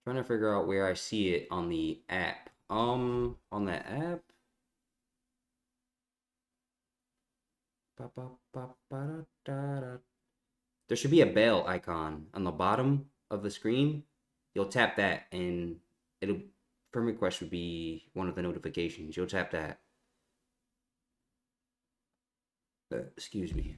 Trying to figure out where I see it on the app. On the app. There should be a bell icon on the bottom of the screen. You'll tap that and it'll friend request would be one of the notifications. You'll tap that. Excuse me.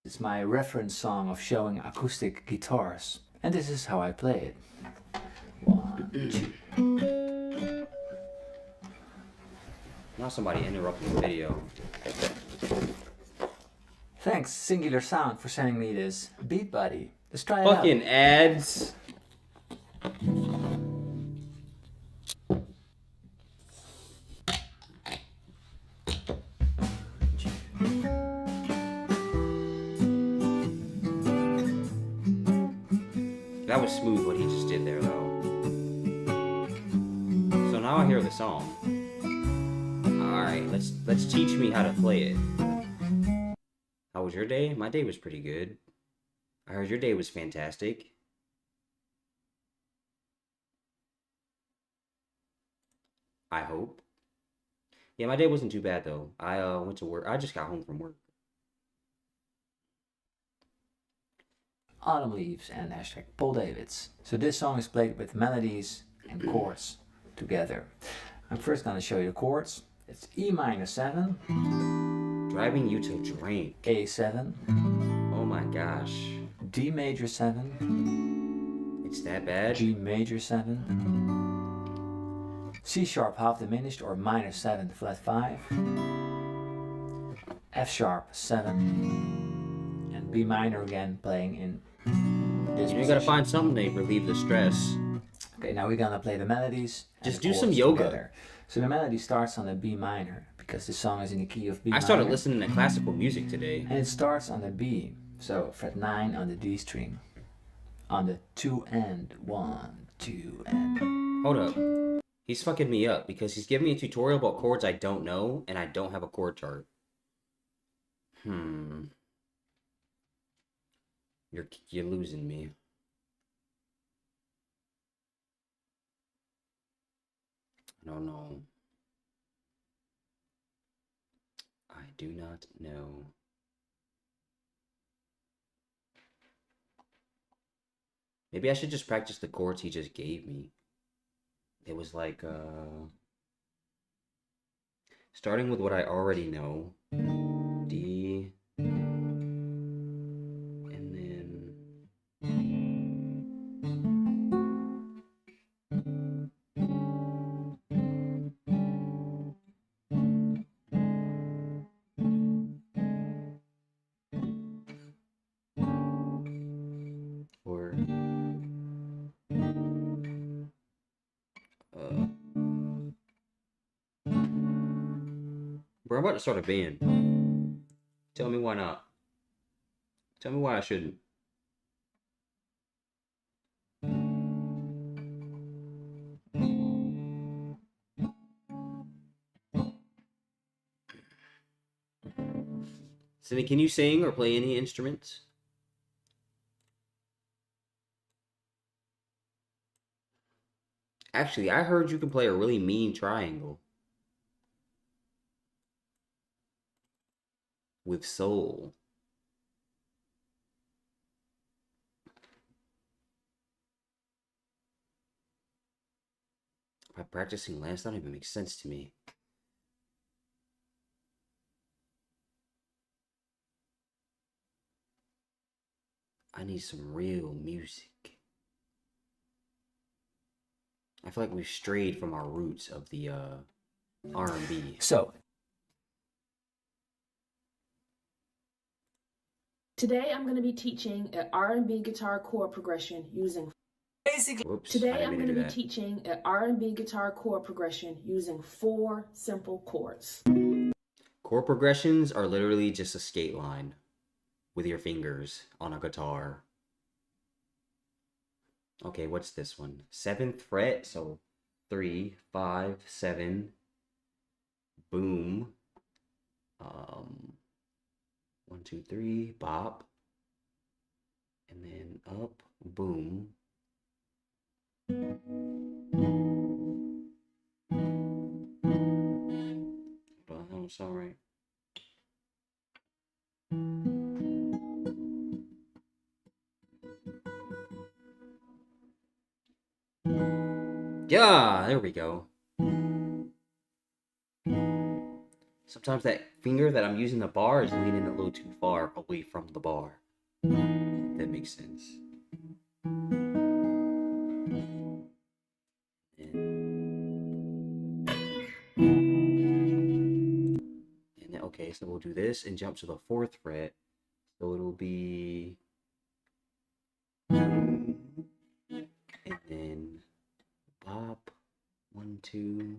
It's my reference song of showing acoustic guitars, and this is how I play it. 1, 2. Now somebody interrupting the video. Thanks, Singular Sound, for sending me this beat buddy. Let's try it out. Fucking ads. That was smooth what he just did there though. So now I hear the song. Alright, let's teach me how to play it. How was your day? My day was pretty good. I heard your day was fantastic. I hope. Yeah, my day wasn't too bad though. I went to work. I just got home from work. Autumn Leaves and hashtag Paul Davids. So this song is played with melodies and chords together. I'm first gonna show you the chords. It's E minor 7, Driving you to drink. A7, Oh my gosh. D major 7, It's that bad? G major 7, C sharp half diminished or minor 7 flat 5, F sharp 7, and B minor again playing in this You gotta position. find something to relieve the stress. Okay, now we're gonna play the melodies. and Just the do some chords yoga. together. So the melody starts on the B minor because the song is in the key of B minor. I started listening to classical music today. And it starts on the B, so fret 9 on the D string, on the 2 and 1, 2 and. Hold up. He's fucking me up because he's giving me a tutorial about chords I don't know, and I don't have a chord chart. You're losing me. I don't know. I do not know. Maybe I should just practice the chords he just gave me. It was like, starting with what I already know. D. And then... Or... Bro, I'm about to start a band. Tell me why not. Tell me why I shouldn't. Cindy, can you sing or play any instruments? Actually, I heard you can play a really mean triangle. With soul. By practicing less, that don't even make sense to me. I need some real music. I feel like we've strayed from our roots of the R&B. So, today I'm going to be teaching an R&B guitar chord progression using. Whoops, Today I didn't I'm mean going to do be that. teaching an R&B guitar chord progression using 4 simple chords. Chord progressions are literally just a skate line with your fingers on a guitar. Okay, what's this one? 7th fret, so 3, 5, 7. Boom. 1, 2, 3, bop. And then up, boom. But that don't sound right. Yeah, there we go. Sometimes that finger that I'm using the bar is leaning a little too far away from the bar. That makes sense. And then, okay, so we'll do this and jump to the 4th fret. So it'll be... And then bop, 1, 2.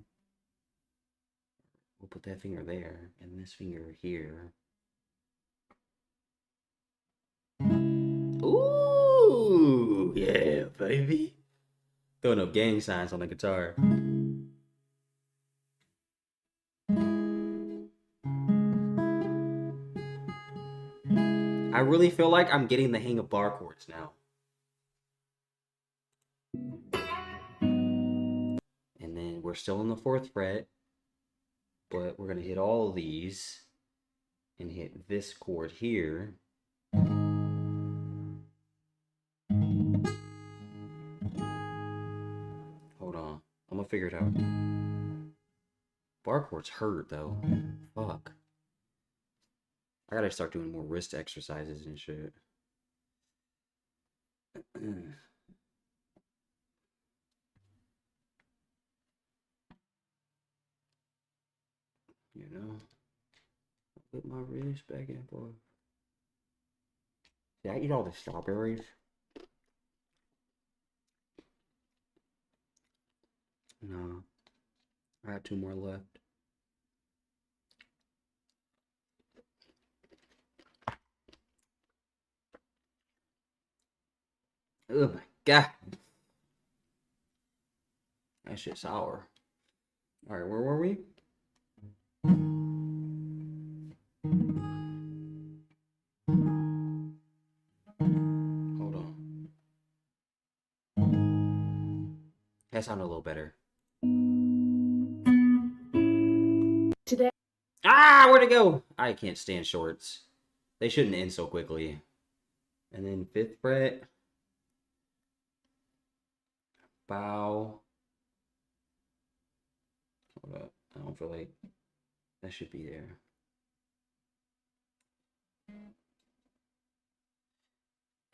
We'll put that finger there and this finger here. Ooh, yeah, baby. Throwing up gang signs on the guitar. I really feel like I'm getting the hang of bar chords now. And then we're still in the 4th fret, but we're going to hit all of these and hit this chord here. I'll figure it out. Bar chords hurt though. Fuck. I gotta start doing more wrist exercises and shit. You know, put my wrist back and forth. Did I eat all the strawberries? No. I have 2 more left. Oh my god. That shit's sour. Alright, where were we? Hold on. That sounded a little better. Today, Ah, where'd it go? I can't stand shorts. They shouldn't end so quickly. And then 5th fret. Bow. Hold up. I don't feel like that should be there.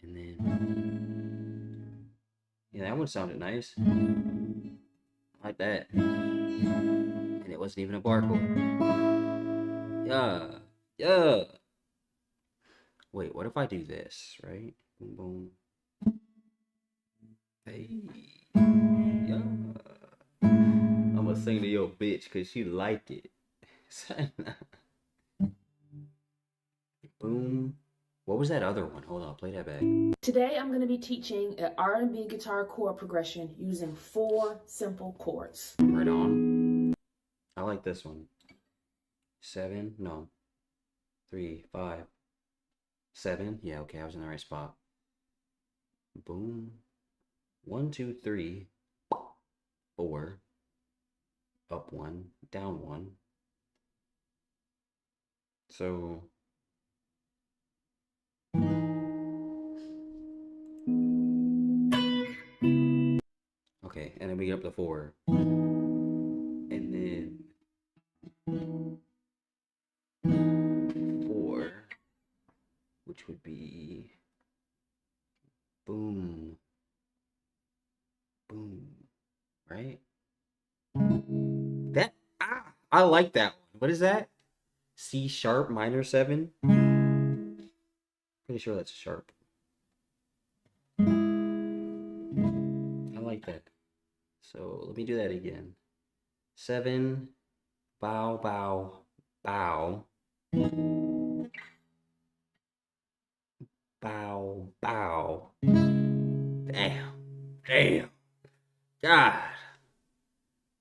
And then, yeah, that one sounded nice. I like that. And it wasn't even a bar chord. Yeah. Yeah. Wait, what if I do this, right? Boom, boom. Hey. Yeah. I'm gonna sing to your bitch because she like it. Boom. What was that other one? Hold on, play that back. today I'm going to be teaching an R&B guitar chord progression using 4 simple chords. Right on. I like this one. 7, no. 3, 5, 7. Yeah, okay, I was in the right spot. Boom. 1, 2, 3, 4. Up 1, down 1. So okay, and then we get up to 4. And then 4, which would be boom, boom, right? That, I like that one. What is that? C sharp minor 7? Pretty sure that's a sharp. I like that. So let me do that again. 7, bow, bow, bow. Bow, bow. Damn. Damn. God.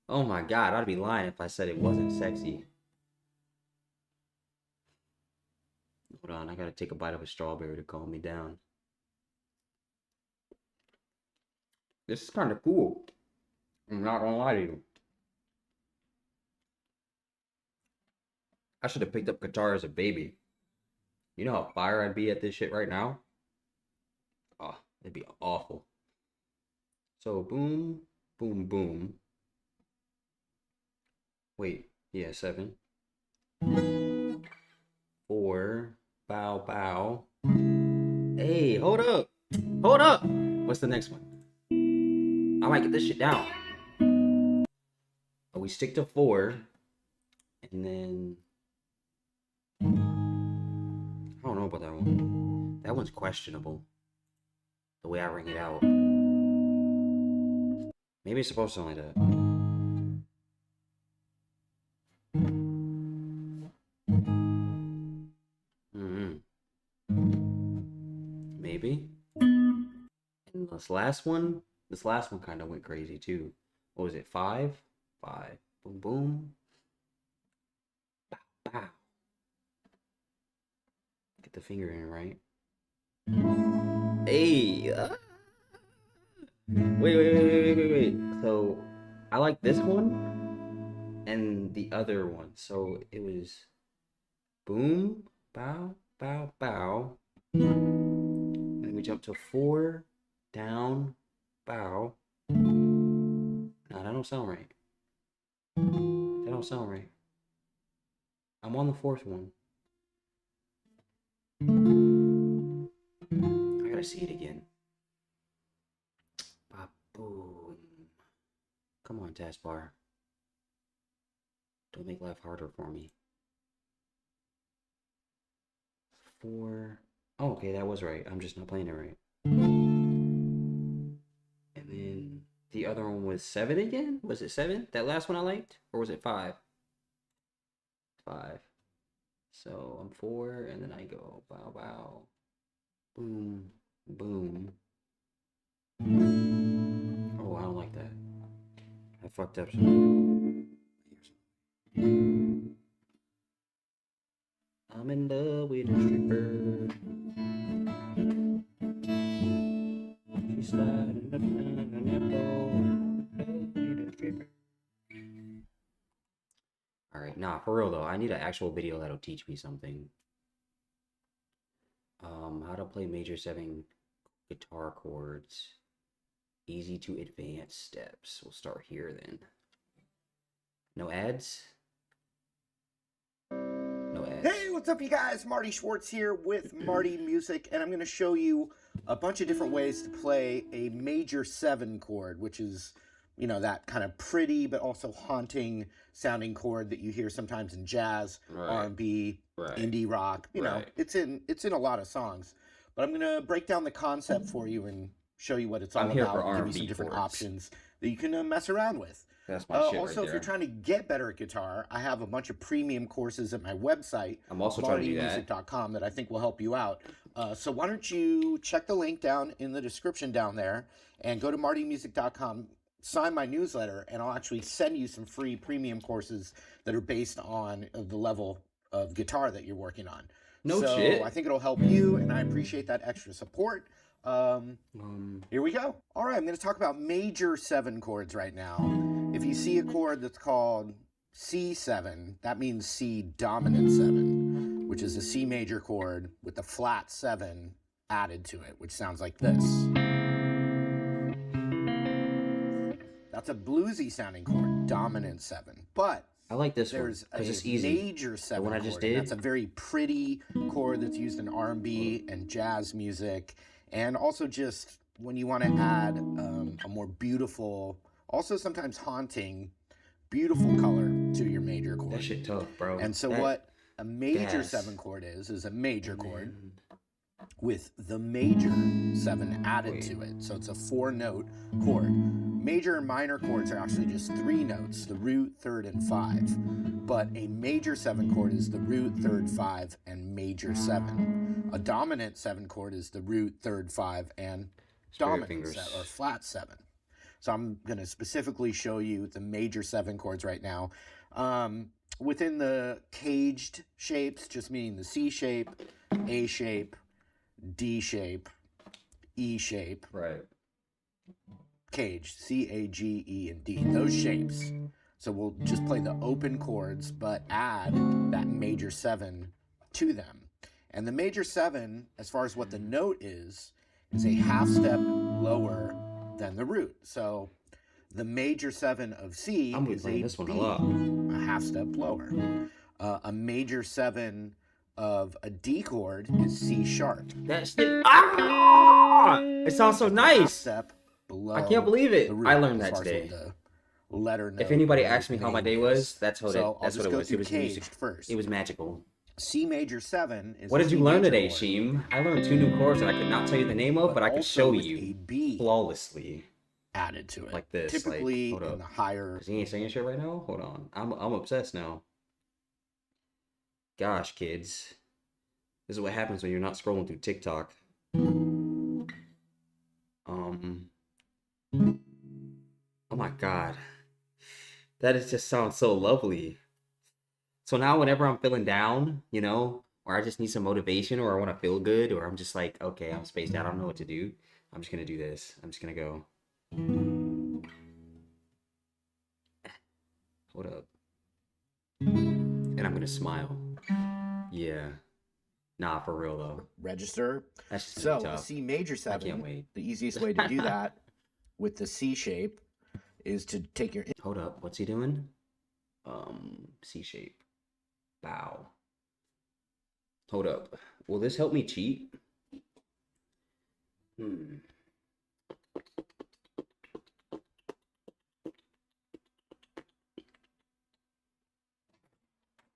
Oh my god, I'd be lying if I said it wasn't sexy. Hold on, I gotta take a bite of a strawberry to calm me down. This is kind of cool. I'm not gonna lie to you. I should have picked up guitar as a baby. You know how fire I'd be at this shit right now? Oh, it'd be awful. So, boom, boom, boom. Wait, yeah, 7. 4, bow, bow. Hey, hold up. Hold up. What's the next one? I might get this shit down. But we stick to 4. And then I don't know about that one. That one's questionable. The way I ring it out. Maybe it's supposed to sound like that. Maybe. And this last one kind of went crazy too. What was it? 5? 5. Boom, boom. Bow, bow. Get the finger in right. Hey. Wait. So I like this one and the other one. So it was boom, bow, bow, bow. And then we jump to 4, down, bow. And Nah, that don't sound right. That don't sound right. I'm on the fourth one. I gotta see it again. Boom. Come on, taskbar. Don't make life harder for me. 4. Oh, okay, that was right. I'm just not playing it right. And then the other one was 7 again? Was it 7? That last one I liked? Or was it 5? 5. So I'm 4, and then I go bow bow. Boom. Boom. Oh, I don't like that. I fucked up some. I'm in love with a stripper. She's sliding up on that pole. Alright, nah, for real though, I need an actual video that'll teach me something. How to play major 7 guitar chords. Easy to advanced steps. We'll start here then. No ads? No ads. Hey, what's up, you guys? Marty Schwartz here with Marty Music, and I'm going to show you a bunch of different ways to play a major 7 chord, which is, you know, that kind of pretty but also haunting sounding chord that you hear sometimes in jazz, Right. R&B, Right. indie rock. You know, Right. it's in a lot of songs. But I'm going to break down the concept for you and show you what it's all I'm here about, for and give you R&B some different chords. options that you can mess around with. That's my shit Also, right if you're there. trying to get better at guitar, I have a bunch of premium courses at my website, I'm also trying to do that. martymusic.com, that I think will help you out. So why don't you check the link down in the description down there and go to martymusic.com, sign my newsletter, and I'll actually send you some free premium courses that are based on the level of guitar that you're working on. No so shit. I think it'll help you, and I appreciate that extra support. Here we go. All right, I'm going to talk about major 7 chords right now. If you see a chord that's called C7, that means C dominant 7, which is a C major chord with the flat 7 added to it, which sounds like this. That's a bluesy sounding chord, dominant 7. But I like this one there's because it's a easy. major 7 one I chord, just and did. that's a very pretty chord that's used in R&B and jazz music, and also just when you want to add a more beautiful, also sometimes haunting, beautiful color to your major chord. That shit tough, bro. And so That- what a major gas. 7 chord is a major chord Man. with the major 7 added to it. So it's a 4-note chord. Major and minor chords are actually just 3 notes, the root, third, and 5. But a major 7 chord is the root, third, 5, and major 7. A dominant 7 chord is the root, third, 5, and Spare dominant fingers. or flat 7. So I'm going to specifically show you the major 7 chords right now. Within the caged shapes, just meaning the C shape, A shape, D shape, E shape, Right. caged, C-A-G-E and D, those shapes. So we'll just play the open chords, but add that major 7 to them. And the major 7, as far as what the note is a half step lower than the root. So the major 7 of C I'm is playing a this one a B, lot. a half step lower. A major 7 of a D chord is C sharp. That shit. Ah! It sounds so Half nice. step below. I can't believe it. the root I learned as that far as today. what the letter note If anybody or asked me how my day name was, is. that's what So it. I'll That's just what it go was. It through was caged music. first. It was magical. C major 7 is What a did C you learn major today, chord, Sheem? I learned 2 new chords that I could not tell you the name of, but I could also show with a you B flawlessly. added to it. Like this, like, Typically hold in up. the higher. Cause he ain't saying shit right now. Hold on, I'm obsessed now. Gosh, kids, this is what happens when you're not scrolling through TikTok. Oh my God, that is just sounds so lovely. So now, whenever I'm feeling down, you know, or I just need some motivation, or I want to feel good, or I'm just like, okay, I'm spaced out, I don't know what to do. I'm just gonna do this. I'm just gonna go. Hold up. And I'm gonna smile. Yeah. Nah, for real though. Register. That's just So gonna be a tough. C major I 7. can't wait. The easiest way to do that with the C shape is to take your Hold up. What's he doing? C shape. Bow. Hold up. Will this help me cheat?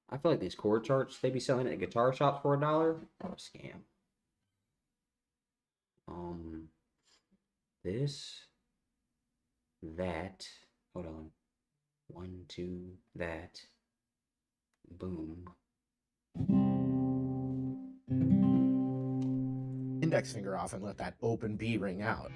I feel like these chord charts they be selling at guitar shops for $1 are a scam. This, that, hold on. 1, 2, that, boom. index finger off and let that open B ring out.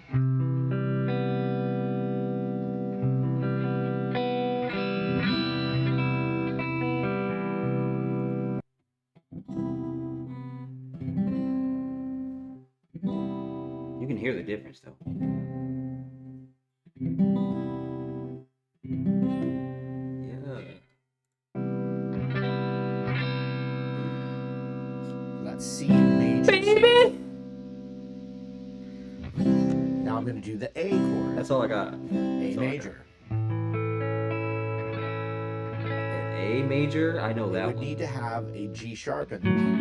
You can hear the difference though. Yeah. That's C major. Baby! Now I'm going to do the A chord. That's all I got. A major. An A major? I know You that would one. need to have a G sharp in there.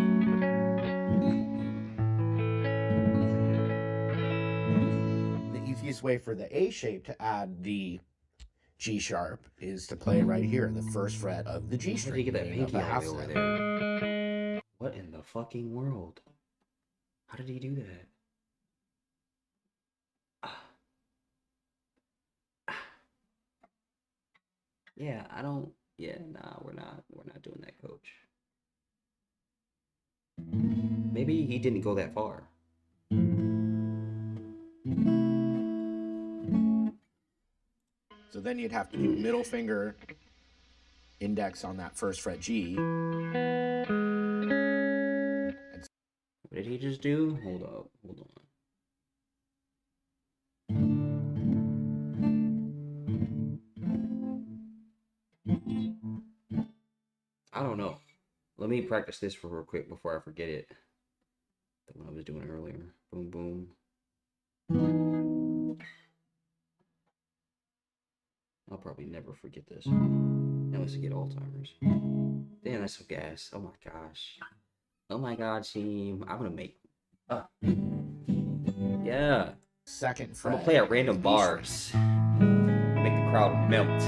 The easiest way for the A shape to add the G sharp is to play right here, the first fret of the G How did string. he get that meaning of pinky the all half the way over step. there? What in the fucking world? How did he do that? Yeah, I don't. Yeah, nah, we're not doing that, coach. Maybe he didn't go that far. So then you'd have to do middle finger, index on that first fret G. What did he just do? Hold up, hold on. I don't know. Let me practice this for real quick before I forget it. The one I was doing earlier. Boom, boom. I'll probably never forget this. Unless I get Alzheimer's. Damn, that's so gas. Oh my gosh. Oh my god, team. I'm gonna make. Yeah. Second I'm fret. gonna play at random bars. Make the crowd melt.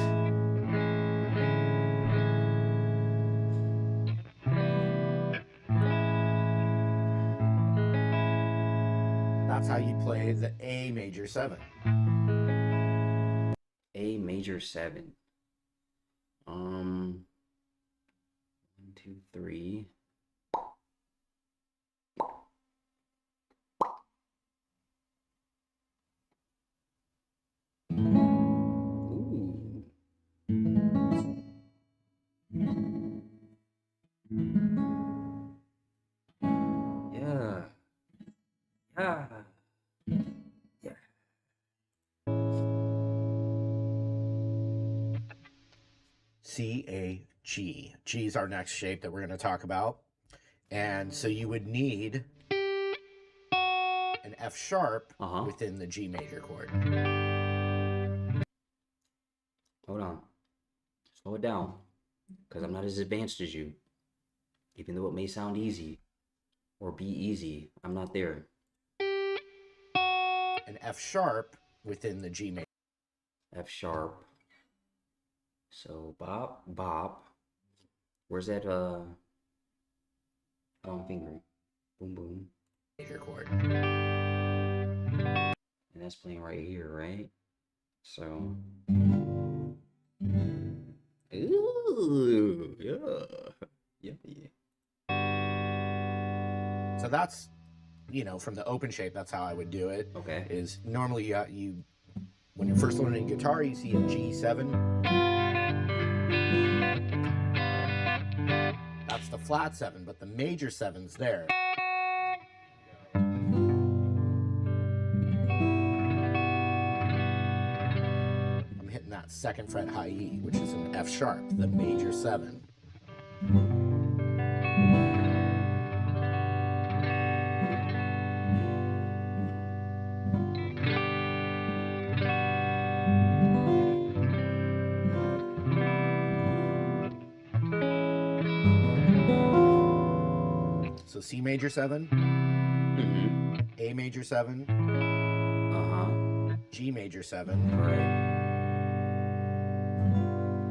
That's how you play the A major 7. A major 7. 1, 2, 3. Ooh. Yeah. Yeah. Yeah. C, A, G. G is our next shape that we're going to talk about. And so you would need an F sharp within the G major chord. Hold on. Slow it down. Because I'm not as advanced as you. Even though it may sound easy or be easy, I'm not there. An F sharp within the G major. F sharp. So bop, bop. Where's that finger? Boom, boom. Major chord. And that's playing right here, right? So. Ooh, yeah. Yummy. So that's, you know, from the open shape, that's how I would do it. Okay. Is normally you when you're first learning guitar, you see a G7. That's the flat 7, but the major 7's there. I'm hitting that second fret high E, which is an F sharp, the major 7. So C major 7, Mm-hmm. A major 7, Uh-huh. G major 7. Right.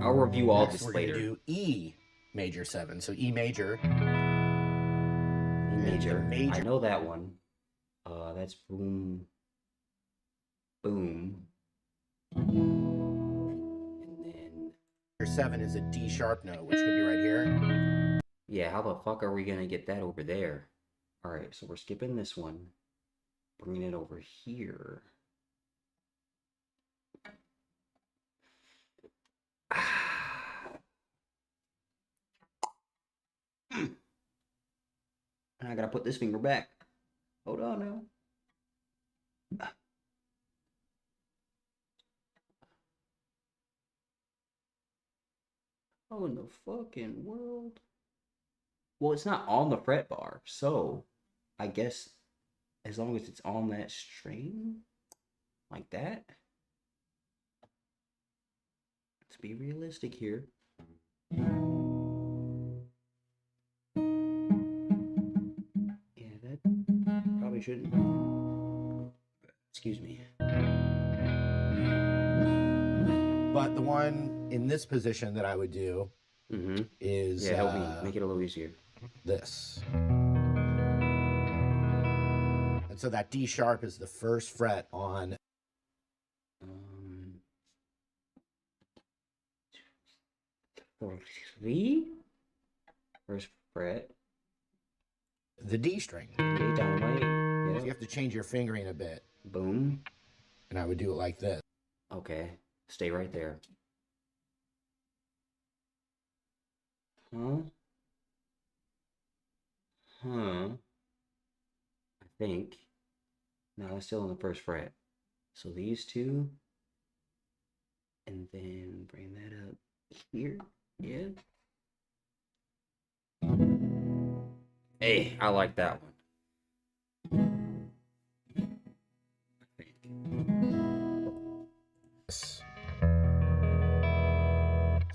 I'll review all Next, this we're later. going to do E major 7. So E major. E And the major. major. I know that one. That's boom. Boom. And then 7 is a D sharp note, which could be right here. yeah, how the fuck are we gonna get that over there? Alright, so we're skipping this one. Bringing it over here. I gotta put this finger back. Hold on now. How in the fucking world? Well, it's not on the fret bar, so I guess as long as it's on that string, like that. Let's be realistic here. Yeah, that probably shouldn't. Excuse me. But the one in this position that I would do Mm-hmm. is Yeah, help me make it a little easier. this. And so that D sharp is the first fret on 3. First fret. the D string. A dynamite. So Yeah. you have to change your fingering a bit. Boom. And I would do it like this. Okay. Stay right there. Huh? Huh? I think. No, it's still on the first fret. So these two. And then bring that up here. Yeah. Hey, I like that one.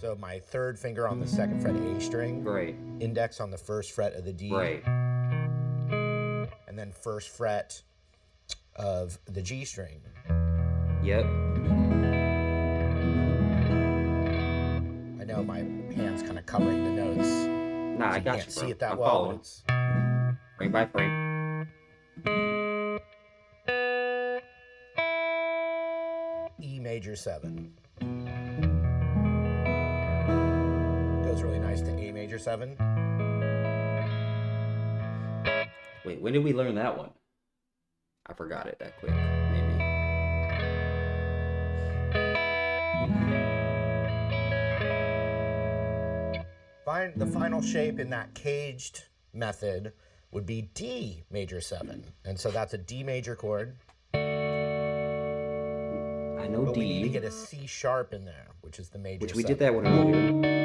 So my third finger on the second fret A string. Right. Index on the first fret of the D. Right. And then first fret of the G string. Yep. I know my hand's kind of covering the notes. Nah, So I got can't you, see bro. it that I'm well. following. But it's Frame by frame. E major 7. Goes really nice to A major 7. Wait, when did we learn that one? I forgot it that quick, maybe. The final shape in that caged method would be D major 7. And so that's a D major chord. I know But D. we need to get a C sharp in there, which is the major Which we 7. did that one earlier.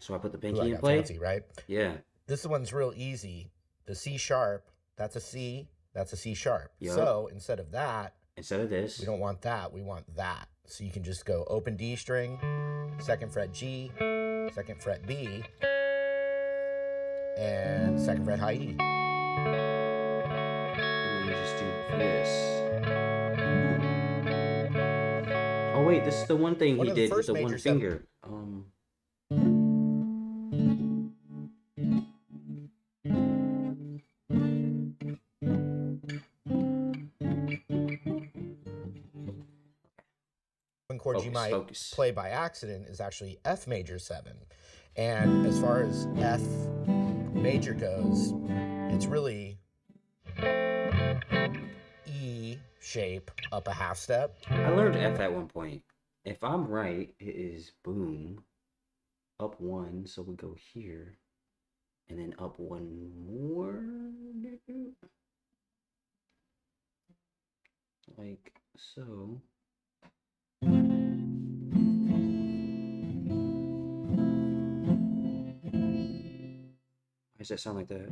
So I put the Ooh, pinky I in got play? fancy, right? Yeah. This one's real easy. The C sharp, that's a C, that's a C sharp. Yup. So instead of that, Instead of this. we don't want that, we want that. So you can just go open D string, second fret G, second fret B, and second fret high E. And then you just do this. Oh wait, this is the one thing One he of the did with first the one major seven- finger. One chord you Focus, might focus. play by accident is actually F major 7. And as far as F major goes, it's really E shape up a half step. I learned F at one point. If I'm right, it is boom, up 1, so we go here, and then up 1 more, like so. Why does that sound like that?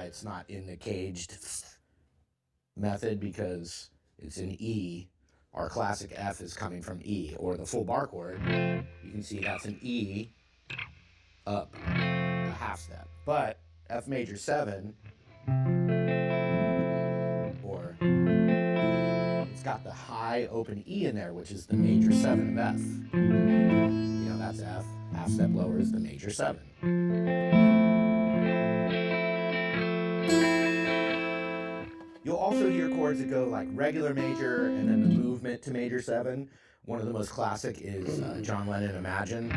why it's not in the caged method, because it's in E. Our classic F is coming from E, or the full bar chord. You can see that's an E up a half step. But F major 7, or it's got the high open E in there, which is the major 7 of F. You know, that's F. Half step lower is the major 7. You'll also hear chords that go like regular major and then the movement to major 7. One of the most classic is John Lennon, Imagine.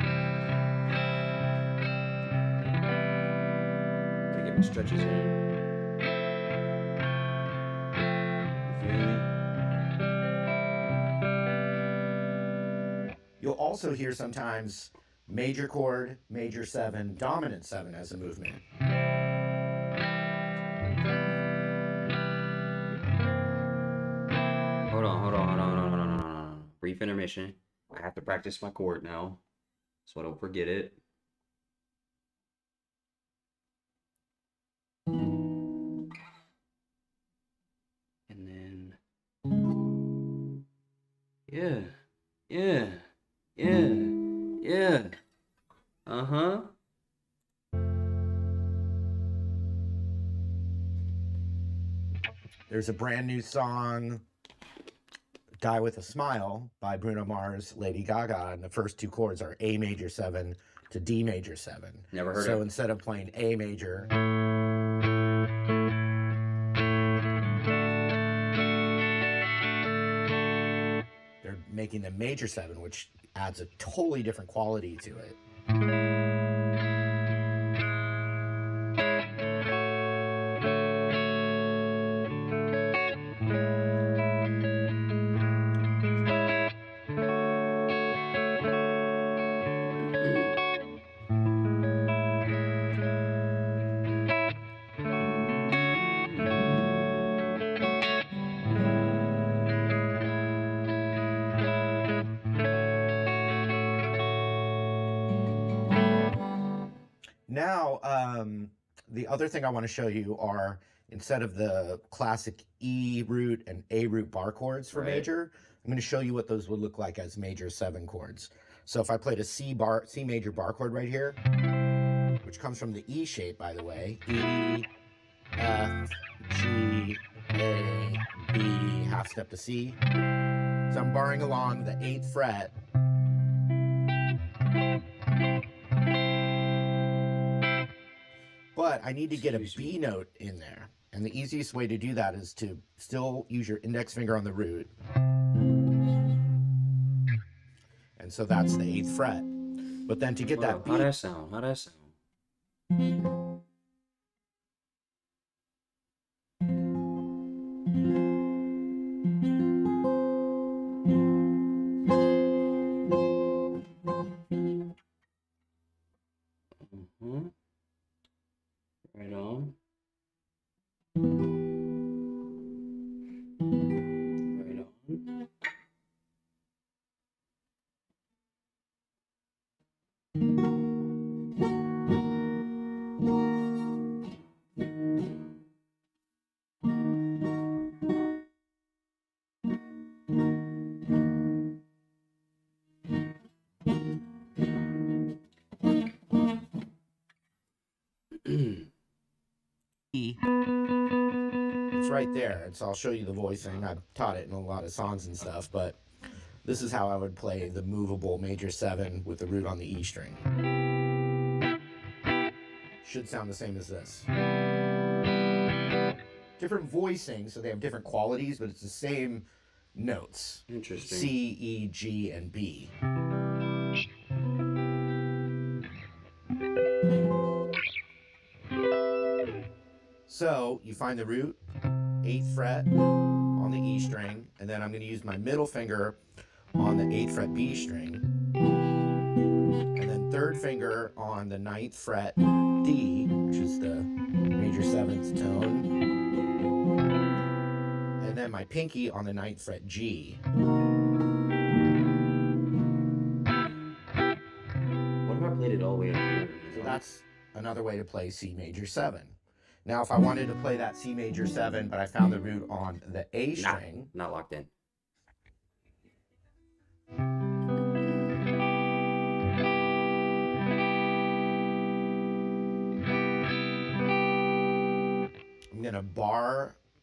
Gotta get my stretches in. You'll also hear sometimes major chord, major 7, dominant 7 as a movement. Hold on. Brief intermission. I have to practice my chord now, so I don't forget it. And then, yeah. Uh-huh. There's a brand new song, Die With a Smile, by Bruno Mars, Lady Gaga, and the first 2 chords are A major 7 to D major 7. Never heard So of it. instead of playing A major, they're making the major 7, which adds a totally different quality to it. Now, the other thing I want to show you are, instead of the classic E root and A root bar chords for Right. major, I'm going to show you what those would look like as major 7 chords. So if I played a C major bar chord right here, which comes from the E shape, by the way, E, F, G, A, B, half step to C. So I'm barring along the 8th fret. But I need to get a B note in there. And the easiest way to do that is to still use your index finger on the root. And so that's the 8th fret. But then to get that How'd B, that sound? Right on. Right on. it's right there. And so I'll show you the voicing. I've taught it in a lot of songs and stuff, but this is how I would play the movable major 7 with the root on the E string. Should sound the same as this. Different voicing, so they have different qualities, but it's the same notes. Interesting. C, E, G, and B. So you find the root, 8th fret on the E string, and then I'm going to use my middle finger on the 8th fret B string, and then 3rd finger on the 9th fret D, which is the major 7th tone, and then my pinky on the 9th fret G. What if I played it all the way up here? So that's another way to play C major 7. Now, if I wanted to play that C major 7, but I found the root on the A string, Not locked in.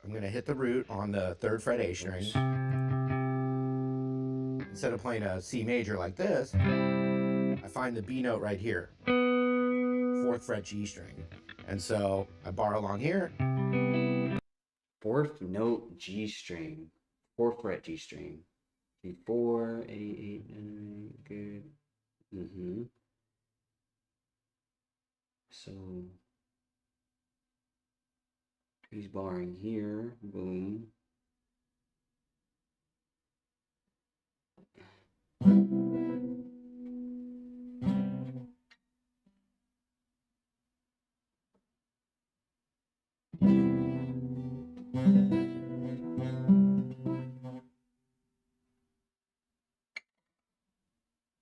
I'm going to hit the root on the 3rd fret A string. Instead of playing a C major like this, I find the B note right here, 4th fret G string. And so I bar along here. 4th note G string, 4th fret G string. 4, 8, 8, 9, good. So he's barring here, boom.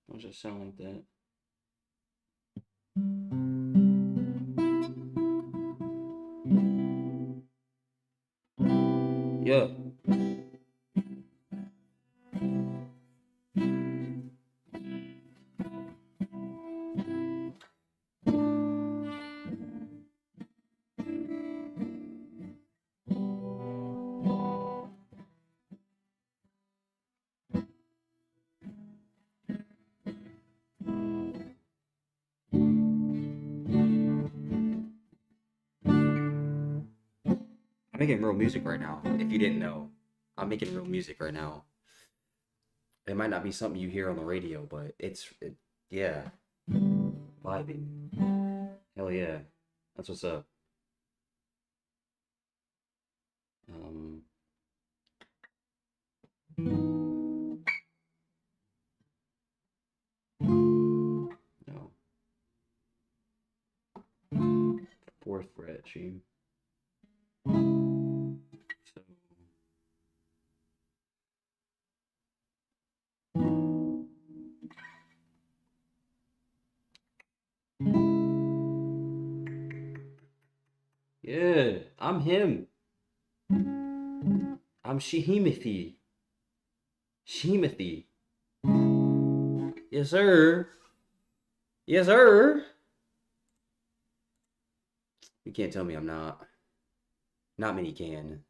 Don't just sound like that. Yeah. I'm making real music right now. If you didn't know, I'm making real music right now. It might not be something you hear on the radio, but yeah, vibing. Hell yeah, that's what's up. No. 4th fret G. So. Yeah, I'm him. I'm Shehimothy. Shehimothy. Yes, sir. Yes, sir. You can't tell me I'm not. Not many can.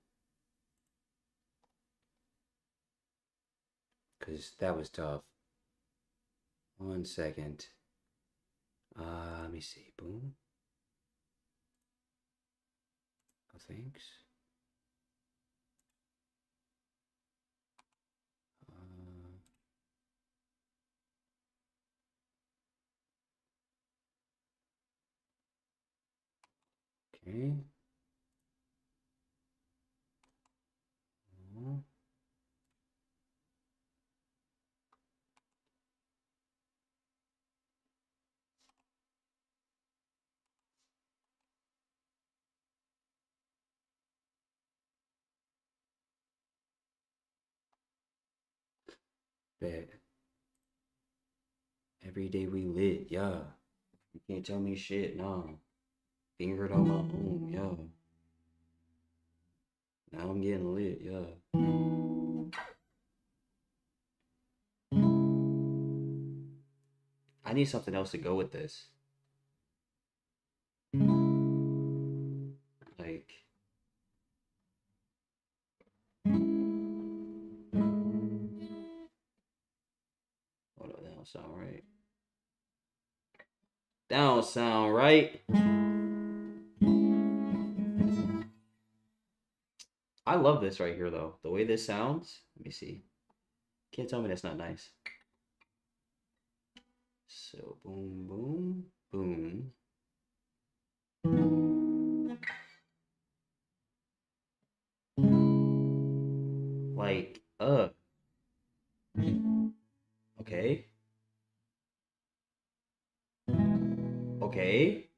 Because that was tough. 1 second. Let me see. Boom. Oh, thanks. Okay. Bet. Every day we lit, yeah. You can't tell me shit, nah. Fingered on my own, yeah. Now I'm getting lit, yeah. I need something else to go with this. Like. Hold on, that don't sound right. That don't sound right. I love this right here, though. The way this sounds. Let me see. Can't tell me that's not nice. So, boom, boom, boom. Like, okay. Okay.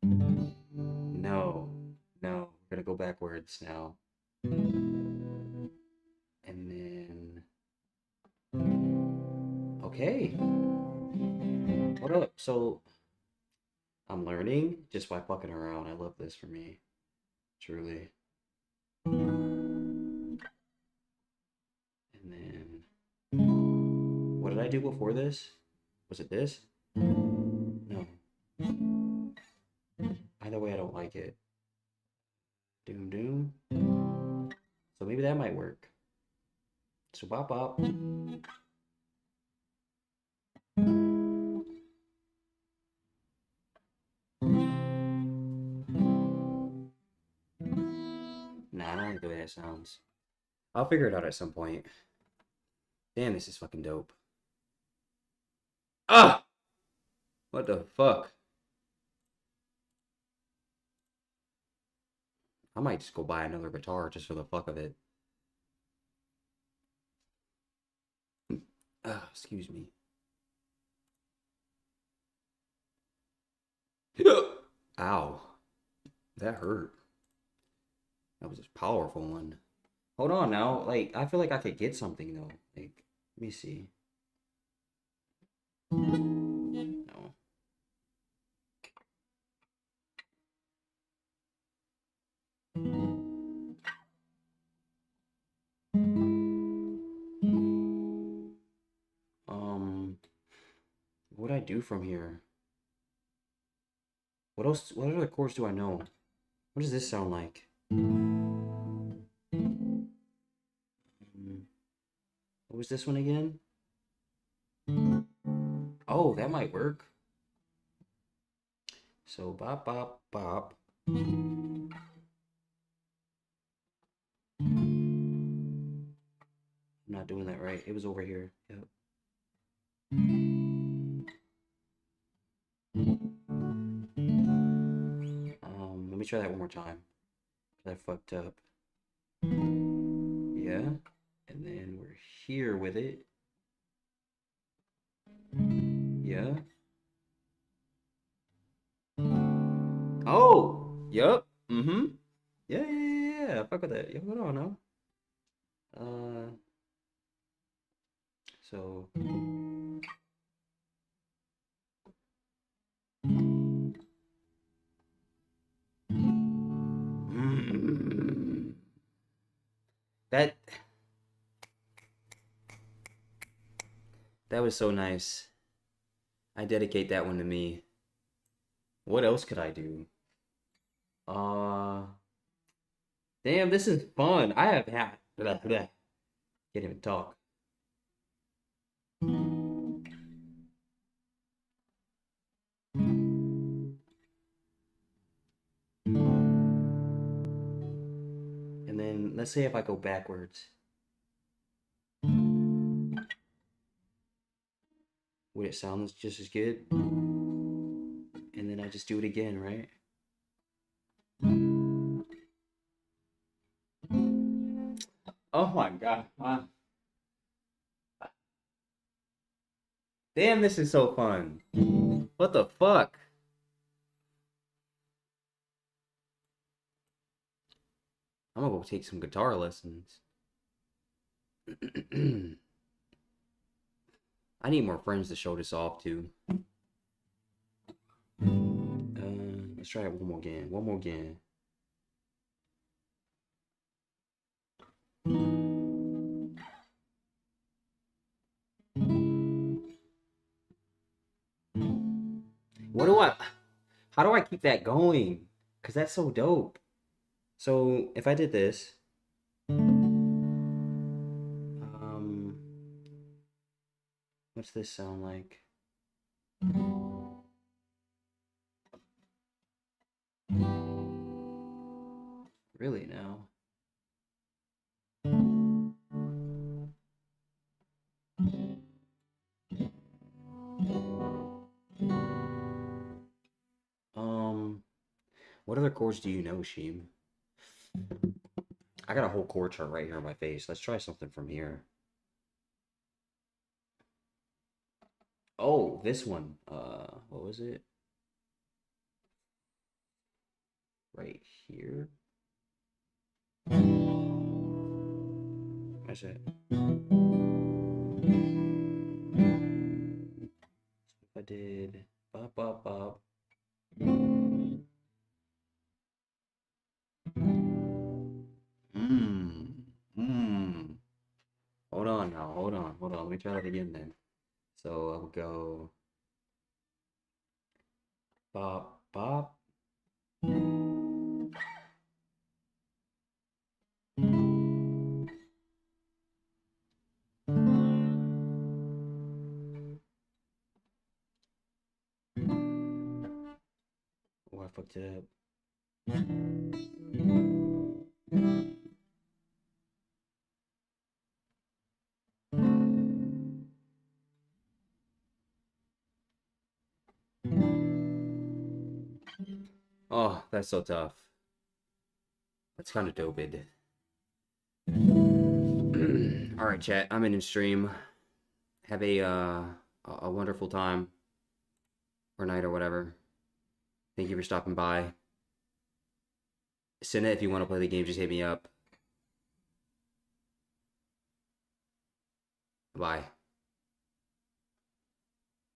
No. No. We're gonna go backwards now. And then... Okay. Hold up. So... I'm learning just by fucking around. I love this for me. Truly. And then what did I do before this? Was it this? No. Either way, I don't like it. Doom doom. So maybe that might work. So bop bop. Nah, I don't like the way that sounds. I'll figure it out at some point. Damn, this is fucking dope. Ah! What the fuck? I might just go buy another guitar just for the fuck of it. Ah, excuse me. Ow. That hurt. That was a powerful one. Hold on now. Like, I feel like I could get something though. Like, let me see. No. What do I do from here? What else? What other chords do I know? What does this sound like? What was this one again? Oh, that might work. So bop bop bop. I'm not doing that right. It was over here. Yep. Let me try that one more time. I fucked up. Yeah. And then we're here with it. Yeah. Oh! Yup. Mm-hmm. Yeah. Fuck with that. Yo, hold on now. So... That was so nice. I dedicate that one to me. What else could I do? Damn, this is fun. I have had can't even talk. And then let's say if I go backwards. Would it sound just as good? And then I just do it again, right? Oh my god. Damn, this is so fun. What the fuck? I'm gonna go take some guitar lessons. I need more friends to show this off to. Let's try it one more again. One more again. How do I keep that going? Because that's so dope. So if I did this, what's this sound like? Really now? What other chords do you know, Sheem? I got a whole chord chart right here on my face. Let's try something from here. Oh, this one. What was it? Right here. That's it. So if I did bop bop bop. me try that again then. So I'll go bop bop. Oh, I fucked it up. Oh, that's so tough. That's kind of doped. All right, chat. I'm in stream. Have a wonderful time or night or whatever. Thank you for stopping by. Send it if you want to play the game. Just hit me up. Bye.